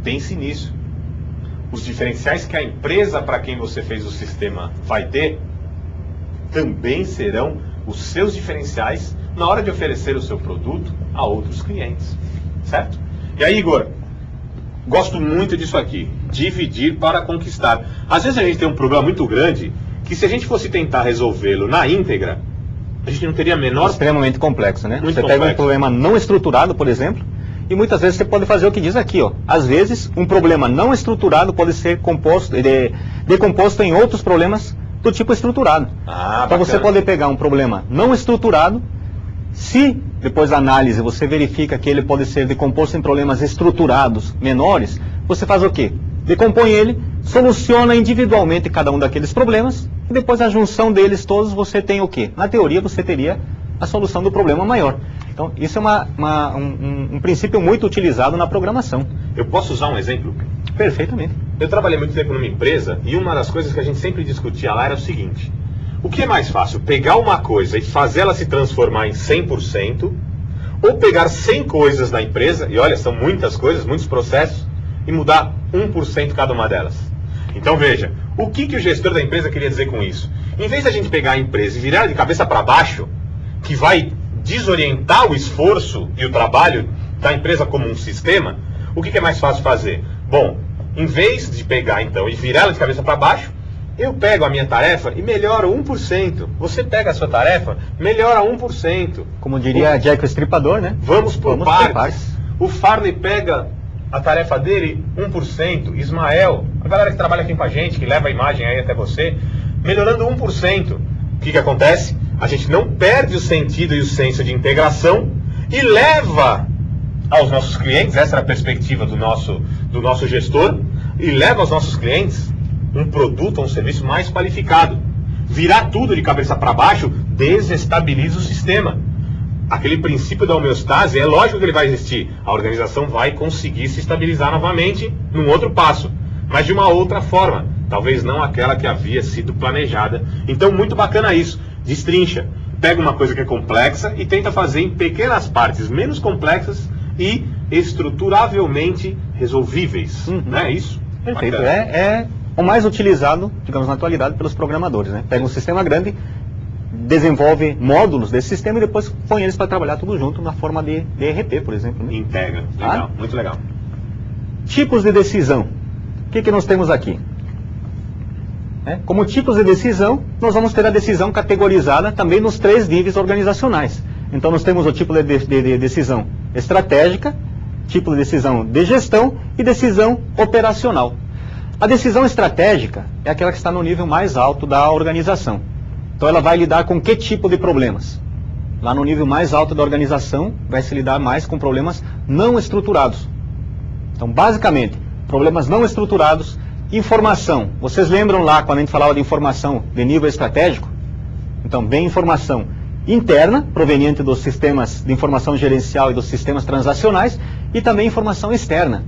Pense nisso. Os diferenciais que a empresa para quem você fez o sistema vai ter também serão os seus diferenciais na hora de oferecer o seu produto a outros clientes, certo? E aí, Igor, gosto muito disso aqui, dividir para conquistar. Às vezes a gente tem um problema muito grande que se a gente fosse tentar resolvê-lo na íntegra, a gente não teria a menor... Extremamente complexo, né? Muito você complexo. pega um problema não estruturado, por exemplo, e muitas vezes você pode fazer o que diz aqui, ó. Às vezes, um problema não estruturado pode ser decomposto em outros problemas do tipo estruturado. Então você pode pegar um problema não estruturado, se depois da análise você verifica que ele pode ser decomposto em problemas estruturados menores, você faz o quê? Decompõe ele, soluciona individualmente cada um daqueles problemas, e depois a junção deles todos você tem o quê? Na teoria você teria a solução do problema maior. Então isso é um princípio muito utilizado na programação. Eu posso usar um exemplo? Perfeitamente. Eu trabalhei muito tempo numa empresa e uma das coisas que a gente sempre discutia lá era o seguinte: o que é mais fácil, pegar uma coisa e fazer ela se transformar em 100%, ou pegar 100 coisas da empresa, e olha, são muitas coisas, muitos processos, e mudar 1% cada uma delas? Então veja, o que o gestor da empresa queria dizer com isso? Em vez de a gente pegar a empresa e virar ela de cabeça para baixo, que vai desorientar o esforço e o trabalho da empresa como um sistema, o que é mais fácil fazer? Bom, em vez de pegar então e virar ela de cabeça para baixo, eu pego a minha tarefa e melhoro 1%. Você pega a sua tarefa, melhora 1%. Como diria Jack o Estripador, né? Vamos por partes. O Farley pega a tarefa dele 1%. Ismael, a galera que trabalha aqui com a gente, que leva a imagem aí até você, melhorando 1%. O que acontece? A gente não perde o sentido e o senso de integração e leva aos nossos clientes, essa era a perspectiva do nosso gestor, e leva aos nossos clientes um produto ou um serviço mais qualificado. Virar tudo de cabeça para baixo desestabiliza o sistema. Aquele princípio da homeostase, é lógico que ele vai existir. A organização vai conseguir se estabilizar novamente num outro passo, mas de uma outra forma, talvez não aquela que havia sido planejada. Então, muito bacana isso. Destrincha. Pega uma coisa que é complexa e tenta fazer em pequenas partes menos complexas e estruturavelmente resolvíveis. Não é isso? Perfeito. É o mais utilizado, digamos, na atualidade pelos programadores, né? Pega um sistema grande, desenvolve módulos desse sistema e depois põe eles para trabalhar tudo junto na forma de ERP, por exemplo. Né? Integra. Legal, muito legal. Tipos de decisão. O que nós temos aqui? Como tipos de decisão, nós vamos ter a decisão categorizada também nos 3 níveis organizacionais. Então nós temos o tipo de decisão estratégica, tipo de decisão de gestão e decisão operacional. A decisão estratégica é aquela que está no nível mais alto da organização. Então ela vai lidar com que tipo de problemas? Lá no nível mais alto da organização vai se lidar mais com problemas não estruturados. Então basicamente, problemas não estruturados, informação. Vocês lembram lá quando a gente falava de informação de nível estratégico? Então vem informação interna, proveniente dos sistemas de informação gerencial e dos sistemas transacionais, e também informação externa.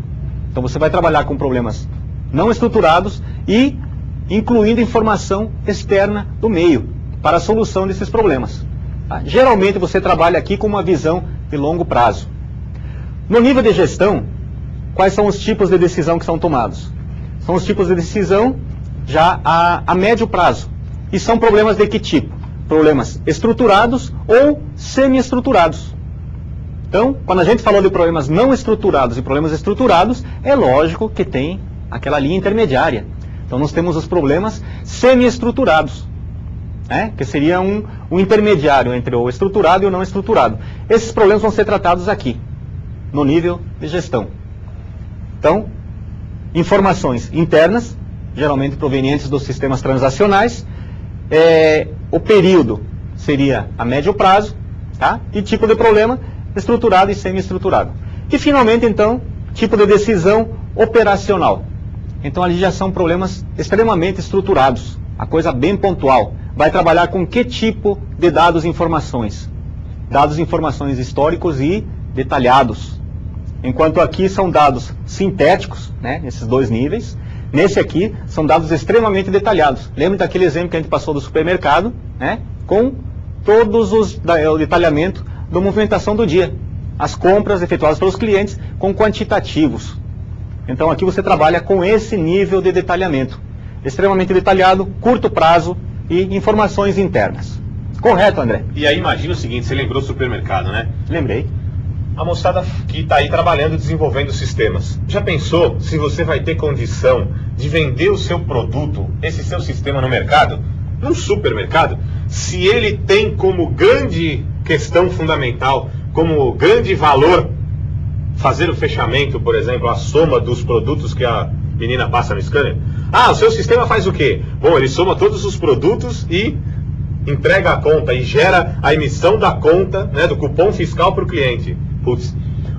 Então você vai trabalhar com problemas não estruturados e incluindo informação externa do meio para a solução desses problemas. Geralmente você trabalha aqui com uma visão de longo prazo. No nível de gestão, quais são os tipos de decisão que são tomados? São os tipos de decisão já a médio prazo. E são problemas de que tipo? Problemas estruturados ou semi-estruturados. Então, quando a gente falou de problemas não estruturados e problemas estruturados, é lógico que tem aquela linha intermediária. Então, nós temos os problemas semi-estruturados, que seria um intermediário entre o estruturado e o não estruturado. Esses problemas vão ser tratados aqui, no nível de gestão. Então, informações internas, geralmente provenientes dos sistemas transacionais, o período seria a médio prazo, e tipo de problema, estruturado e semi-estruturado. E finalmente, então, tipo de decisão operacional. Então ali já são problemas extremamente estruturados, a coisa bem pontual. Vai trabalhar com que tipo de dados e informações? Dados e informações históricos e detalhados. Enquanto aqui são dados sintéticos, nesses 2 níveis, Nesse aqui, são dados extremamente detalhados. Lembra daquele exemplo que a gente passou do supermercado, né? Com todos o detalhamento da movimentação do dia. As compras efetuadas pelos clientes com quantitativos. Então aqui você trabalha com esse nível de detalhamento. Extremamente detalhado, curto prazo e informações internas. Correto, André? E aí imagina o seguinte, você lembrou do supermercado, né? Lembrei. A moçada que está aí trabalhando, desenvolvendo sistemas. Já pensou se você vai ter condição de vender o seu produto, esse seu sistema no mercado, num supermercado, se ele tem como grande questão fundamental, como grande valor, fazer o fechamento, por exemplo, a soma dos produtos que a menina passa no scanner? Ah, o seu sistema faz o quê? Bom, ele soma todos os produtos e entrega a conta e gera a emissão da conta, né, do cupom fiscal para o cliente. Putz,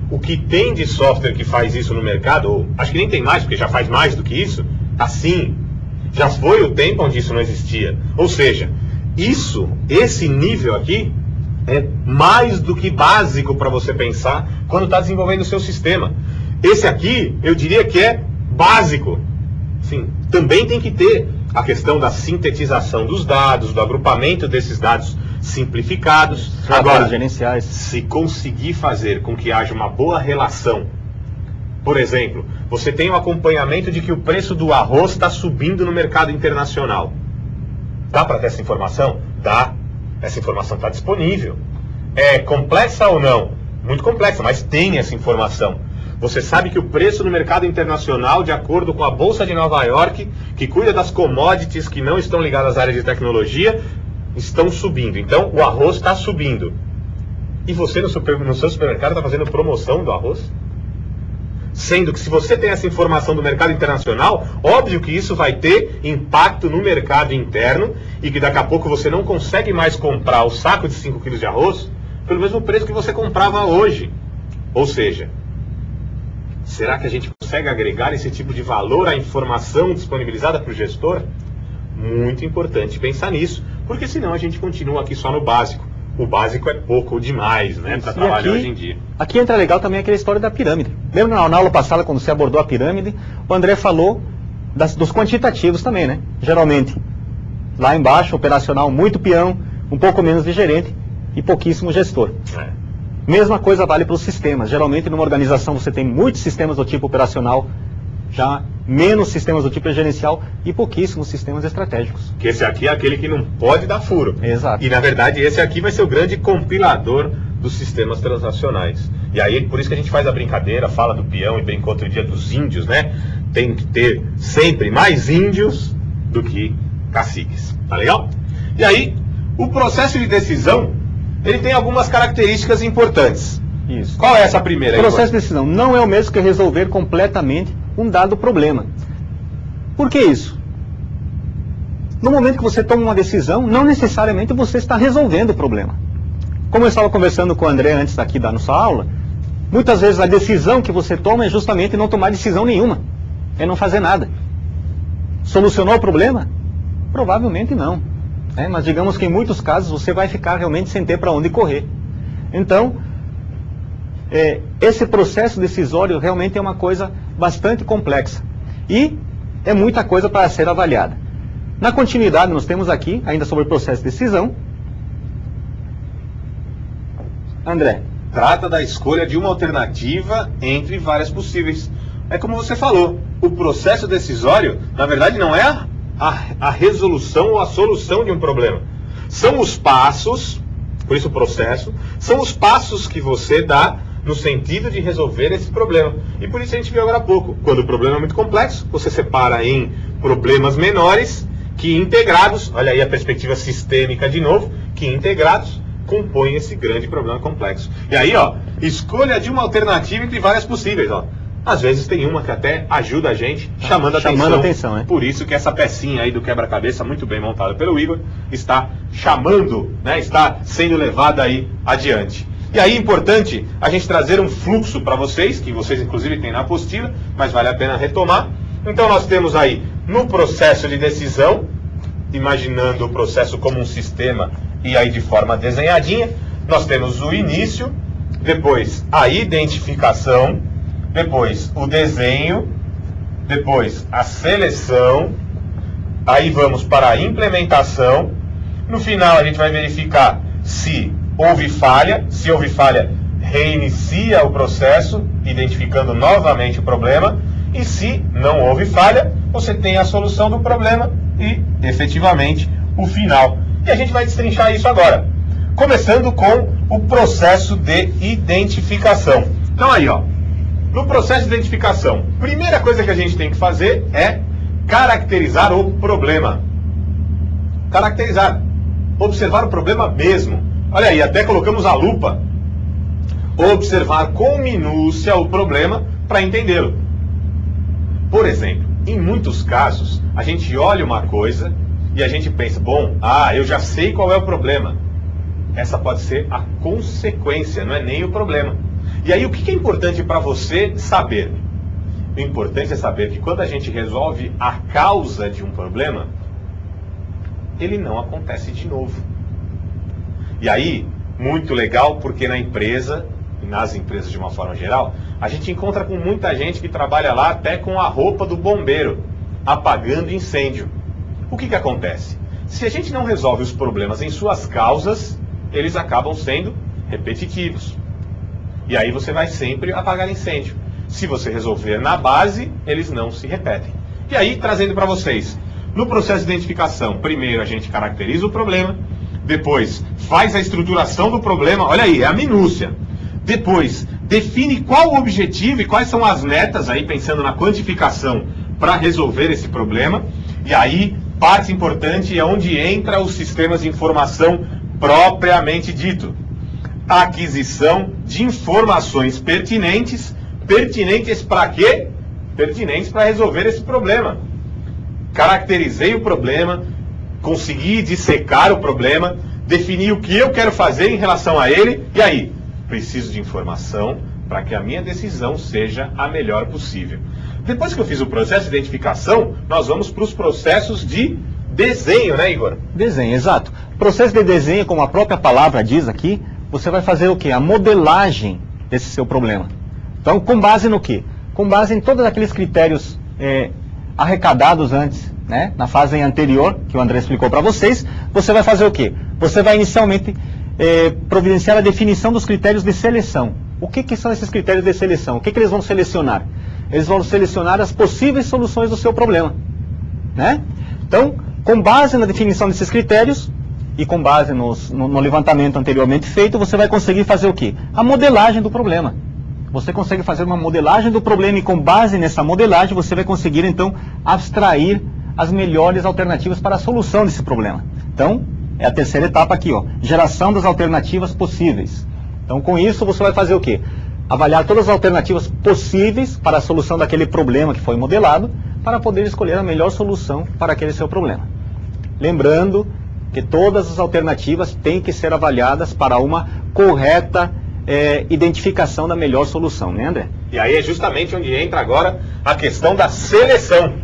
o que tem de software que faz isso no mercado, ou acho que nem tem mais, porque já faz mais do que isso, assim, já foi o tempo onde isso não existia. Ou seja, esse nível aqui é mais do que básico para você pensar quando está desenvolvendo o seu sistema. Esse aqui, eu diria que é básico. Sim, também tem que ter a questão da sintetização dos dados, do agrupamento desses dados simplificados. Agora, gerenciais. Se conseguir fazer com que haja uma boa relação, por exemplo, você tem um acompanhamento de que o preço do arroz está subindo no mercado internacional. Dá para ter essa informação? Dá. Essa informação está disponível. É complexa ou não? Muito complexa, mas tem essa informação. Você sabe que o preço no mercado internacional, de acordo com a Bolsa de Nova York, que cuida das commodities que não estão ligadas à área de tecnologia, estão subindo. Então, o arroz está subindo. E você no seu supermercado está fazendo promoção do arroz? Sendo que se você tem essa informação do mercado internacional, óbvio que isso vai ter impacto no mercado interno e que daqui a pouco você não consegue mais comprar o saco de 5 kg de arroz pelo mesmo preço que você comprava hoje. Ou seja, será que a gente consegue agregar esse tipo de valor à informação disponibilizada para o gestor? Muito importante pensar nisso, porque senão a gente continua aqui só no básico. O básico é pouco demais, né, para trabalhar hoje em dia. Aqui entra legal também aquela história da pirâmide. Lembra na aula passada, quando você abordou a pirâmide, o André falou dos quantitativos também, né? Geralmente, lá embaixo, operacional, muito peão, um pouco menos de gerente e pouquíssimo gestor. Mesma coisa vale para os sistemas. Geralmente, numa organização, você tem muitos sistemas do tipo operacional, já menos sistemas do tipo gerencial e pouquíssimos sistemas estratégicos. Que esse aqui é aquele que não pode dar furo. Exato. E na verdade esse aqui vai ser o grande compilador dos sistemas transacionais. E aí por isso que a gente faz a brincadeira, fala do peão e brincou outro dia dos índios, né? Tem que ter sempre mais índios do que caciques. Tá legal? E aí, o processo de decisão, ele tem algumas características importantes. Isso. Qual é essa primeira? O processo de decisão não é o mesmo que resolver completamente um dado problema. Por que isso? No momento que você toma uma decisão, não necessariamente você está resolvendo o problema. Como eu estava conversando com o André antes aqui da nossa aula, muitas vezes a decisão que você toma é justamente não tomar decisão nenhuma, é não fazer nada. Solucionou o problema? Provavelmente não. Mas digamos que em muitos casos você vai ficar realmente sem ter para onde correr. Então, esse processo decisório realmente é uma coisa bastante complexa e é muita coisa para ser avaliada. Na continuidade, nós temos aqui, ainda sobre o processo de decisão, André. Trata da escolha de uma alternativa entre várias possíveis. É como você falou, o processo decisório, na verdade, não é a resolução ou a solução de um problema. São os passos, por isso o processo, são os passos que você dá no sentido de resolver esse problema. E por isso a gente viu agora há pouco, quando o problema é muito complexo, você separa em problemas menores, que integrados, olha aí a perspectiva sistêmica de novo, que integrados compõem esse grande problema complexo. E aí, ó, escolha de uma alternativa entre várias possíveis, ó. Às vezes tem uma que até ajuda a gente, chamando a atenção. Por isso que essa pecinha aí do quebra-cabeça, muito bem montada pelo Igor, está chamando, né, está sendo levada aí adiante. E aí é importante a gente trazer um fluxo para vocês, que vocês inclusive têm na apostila, mas vale a pena retomar. Então nós temos aí, no processo de decisão, imaginando o processo como um sistema e aí de forma desenhadinha, nós temos o início, depois a identificação, depois o desenho, depois a seleção, aí vamos para a implementação. No final a gente vai verificar se houve falha. Se houve falha, reinicia o processo, identificando novamente o problema. E se não houve falha, você tem a solução do problema e, efetivamente, o final. E a gente vai destrinchar isso agora, começando com o processo de identificação. Então aí, ó, no processo de identificação, primeira coisa que a gente tem que fazer é caracterizar o problema. Caracterizar, observar o problema mesmo. Olha aí, até colocamos a lupa. Observar com minúcia o problema para entendê-lo. Por exemplo, em muitos casos, a gente olha uma coisa e a gente pensa, bom, eu já sei qual é o problema. Essa pode ser a consequência, não é nem o problema. E aí, o que é importante para você saber? O importante é saber que quando a gente resolve a causa de um problema, ele não acontece de novo. E aí, muito legal, porque na empresa, e nas empresas de uma forma geral, a gente encontra com muita gente que trabalha lá até com a roupa do bombeiro, apagando incêndio. O que acontece? Se a gente não resolve os problemas em suas causas, eles acabam sendo repetitivos. E aí você vai sempre apagar incêndio. Se você resolver na base, eles não se repetem. E aí, trazendo para vocês, no processo de identificação, primeiro a gente caracteriza o problema, depois faz a estruturação do problema, olha aí, é a minúcia. Depois, define qual o objetivo e quais são as metas, aí pensando na quantificação, para resolver esse problema. E aí, parte importante é onde entra os sistemas de informação propriamente dito. A aquisição de informações pertinentes. Pertinentes para quê? Pertinentes para resolver esse problema. Caracterizei o problema, consegui dissecar o problema, defini o que eu quero fazer em relação a ele, e aí? Preciso de informação para que a minha decisão seja a melhor possível. Depois que eu fiz o processo de identificação, nós vamos para os processos de desenho, né, Igor? Desenho, exato. Processo de desenho, como a própria palavra diz aqui, você vai fazer o quê? A modelagem desse seu problema. Então, com base no quê? Com base em todos aqueles critérios arrecadados antes, né, na fase anterior, que o André explicou para vocês, você vai fazer o quê? Você vai inicialmente providenciar a definição dos critérios de seleção. O que são esses critérios de seleção? O que eles vão selecionar? Eles vão selecionar as possíveis soluções do seu problema, né? Então, com base na definição desses critérios e com base no levantamento anteriormente feito, você vai conseguir fazer o quê? A modelagem do problema. Você consegue fazer uma modelagem do problema e com base nessa modelagem você vai conseguir então abstrair as melhores alternativas para a solução desse problema. Então, é a terceira etapa aqui, ó, geração das alternativas possíveis. Então, com isso você vai fazer o quê? Avaliar todas as alternativas possíveis para a solução daquele problema que foi modelado, para poder escolher a melhor solução para aquele seu problema. Lembrando que todas as alternativas têm que ser avaliadas para uma correta identificação da melhor solução, né, André? E aí é justamente onde entra agora a questão da seleção.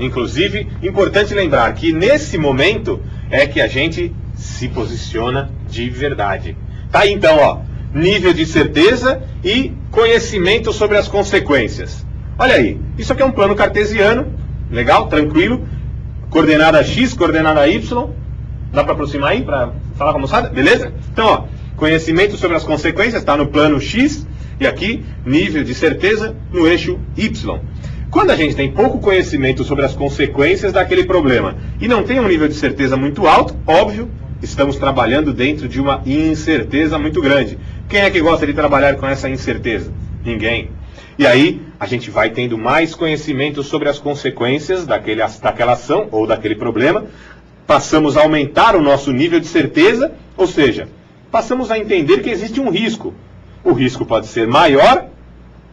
Inclusive, importante lembrar que nesse momento é que a gente se posiciona de verdade. Tá aí então, ó, nível de certeza e conhecimento sobre as consequências. Olha aí, isso aqui é um plano cartesiano, legal, tranquilo, coordenada X, coordenada Y, dá para aproximar aí, para falar com a moçada? Beleza? Então, ó, conhecimento sobre as consequências está no plano X e aqui, nível de certeza no eixo Y. Quando a gente tem pouco conhecimento sobre as consequências daquele problema e não tem um nível de certeza muito alto, óbvio, estamos trabalhando dentro de uma incerteza muito grande. Quem é que gosta de trabalhar com essa incerteza? Ninguém. E aí, a gente vai tendo mais conhecimento sobre as consequências daquela ação ou daquele problema, passamos a aumentar o nosso nível de certeza, ou seja, passamos a entender que existe um risco. O risco pode ser maior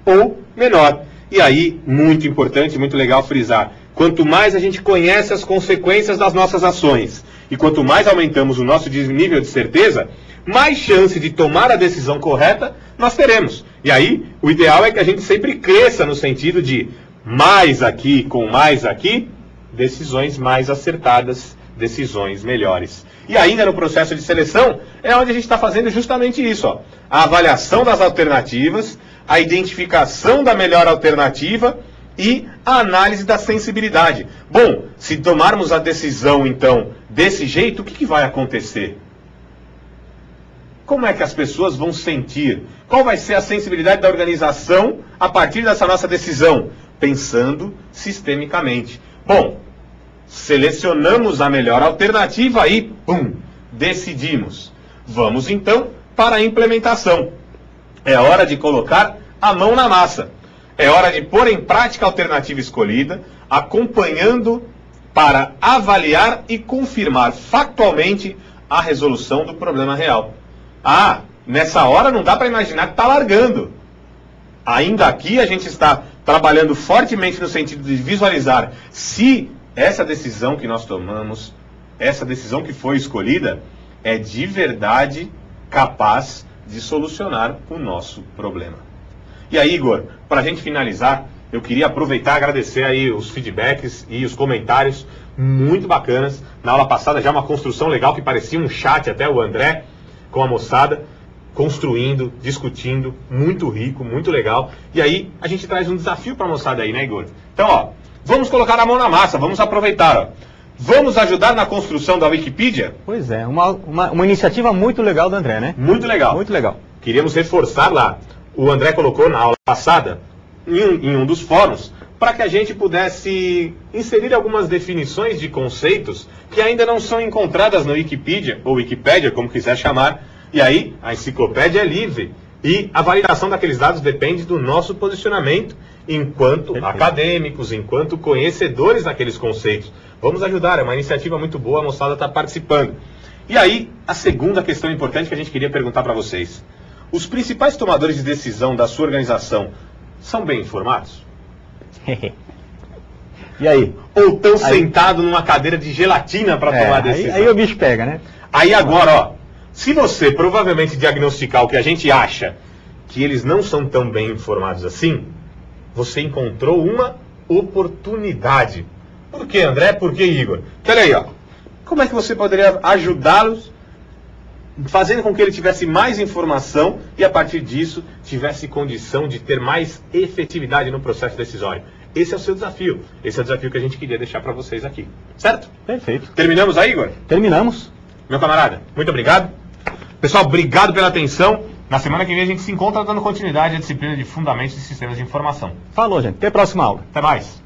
ou menor. E aí, muito importante, muito legal frisar, quanto mais a gente conhece as consequências das nossas ações e quanto mais aumentamos o nosso nível de certeza, mais chance de tomar a decisão correta nós teremos. E aí, o ideal é que a gente sempre cresça no sentido de mais aqui com mais aqui, decisões mais acertadas, decisões melhores. E ainda no processo de seleção, é onde a gente está fazendo justamente isso, ó, a avaliação das alternativas, a identificação da melhor alternativa e a análise da sensibilidade. Bom, se tomarmos a decisão, então, desse jeito, o que vai acontecer? Como é que as pessoas vão sentir? Qual vai ser a sensibilidade da organização a partir dessa nossa decisão? Pensando sistemicamente. Bom, selecionamos a melhor alternativa e, pum, decidimos. Vamos, então, para a implementação. É hora de colocar a mão na massa. É hora de pôr em prática a alternativa escolhida, acompanhando para avaliar e confirmar factualmente a resolução do problema real. Ah, nessa hora não dá para imaginar que está largando. Ainda aqui a gente está trabalhando fortemente no sentido de visualizar se essa decisão que nós tomamos, essa decisão que foi escolhida, é de verdade capaz de solucionar o nosso problema. E aí, Igor, para a gente finalizar, eu queria aproveitar e agradecer aí os feedbacks e os comentários muito bacanas. Na aula passada já uma construção legal que parecia um chat, até o André com a moçada, construindo, discutindo, muito rico, muito legal. E aí a gente traz um desafio para a moçada aí, né, Igor? Então, ó, vamos colocar a mão na massa, vamos aproveitar, ó. Vamos ajudar na construção da Wikipedia? Pois é, uma iniciativa muito legal do André, né? Muito legal. Muito legal. Queríamos reforçar lá. O André colocou na aula passada, em um dos fóruns, para que a gente pudesse inserir algumas definições de conceitos que ainda não são encontradas na Wikipedia, ou Wikipédia, como quiser chamar. E aí, a enciclopédia é livre. E a validação daqueles dados depende do nosso posicionamento enquanto acadêmicos, enquanto conhecedores daqueles conceitos. Vamos ajudar, é uma iniciativa muito boa, a moçada está participando. E aí, a segunda questão importante que a gente queria perguntar para vocês. Os principais tomadores de decisão da sua organização são bem informados? E aí? Ou estão sentados numa cadeira de gelatina para tomar a decisão? Aí o bicho pega, né? Aí agora, ó, se você provavelmente diagnosticar o que a gente acha que eles não são tão bem informados assim, você encontrou uma oportunidade. Por que, André? Por que, Igor? Olha aí, ó. Como é que você poderia ajudá-los fazendo com que ele tivesse mais informação e, a partir disso, tivesse condição de ter mais efetividade no processo decisório? Esse é o seu desafio. Esse é o desafio que a gente queria deixar para vocês aqui. Certo? Perfeito. Terminamos aí, Igor? Terminamos. Meu camarada, muito obrigado. Pessoal, obrigado pela atenção. Na semana que vem a gente se encontra dando continuidade à disciplina de Fundamentos de Sistemas de Informação. Falou, gente. Até a próxima aula. Até mais.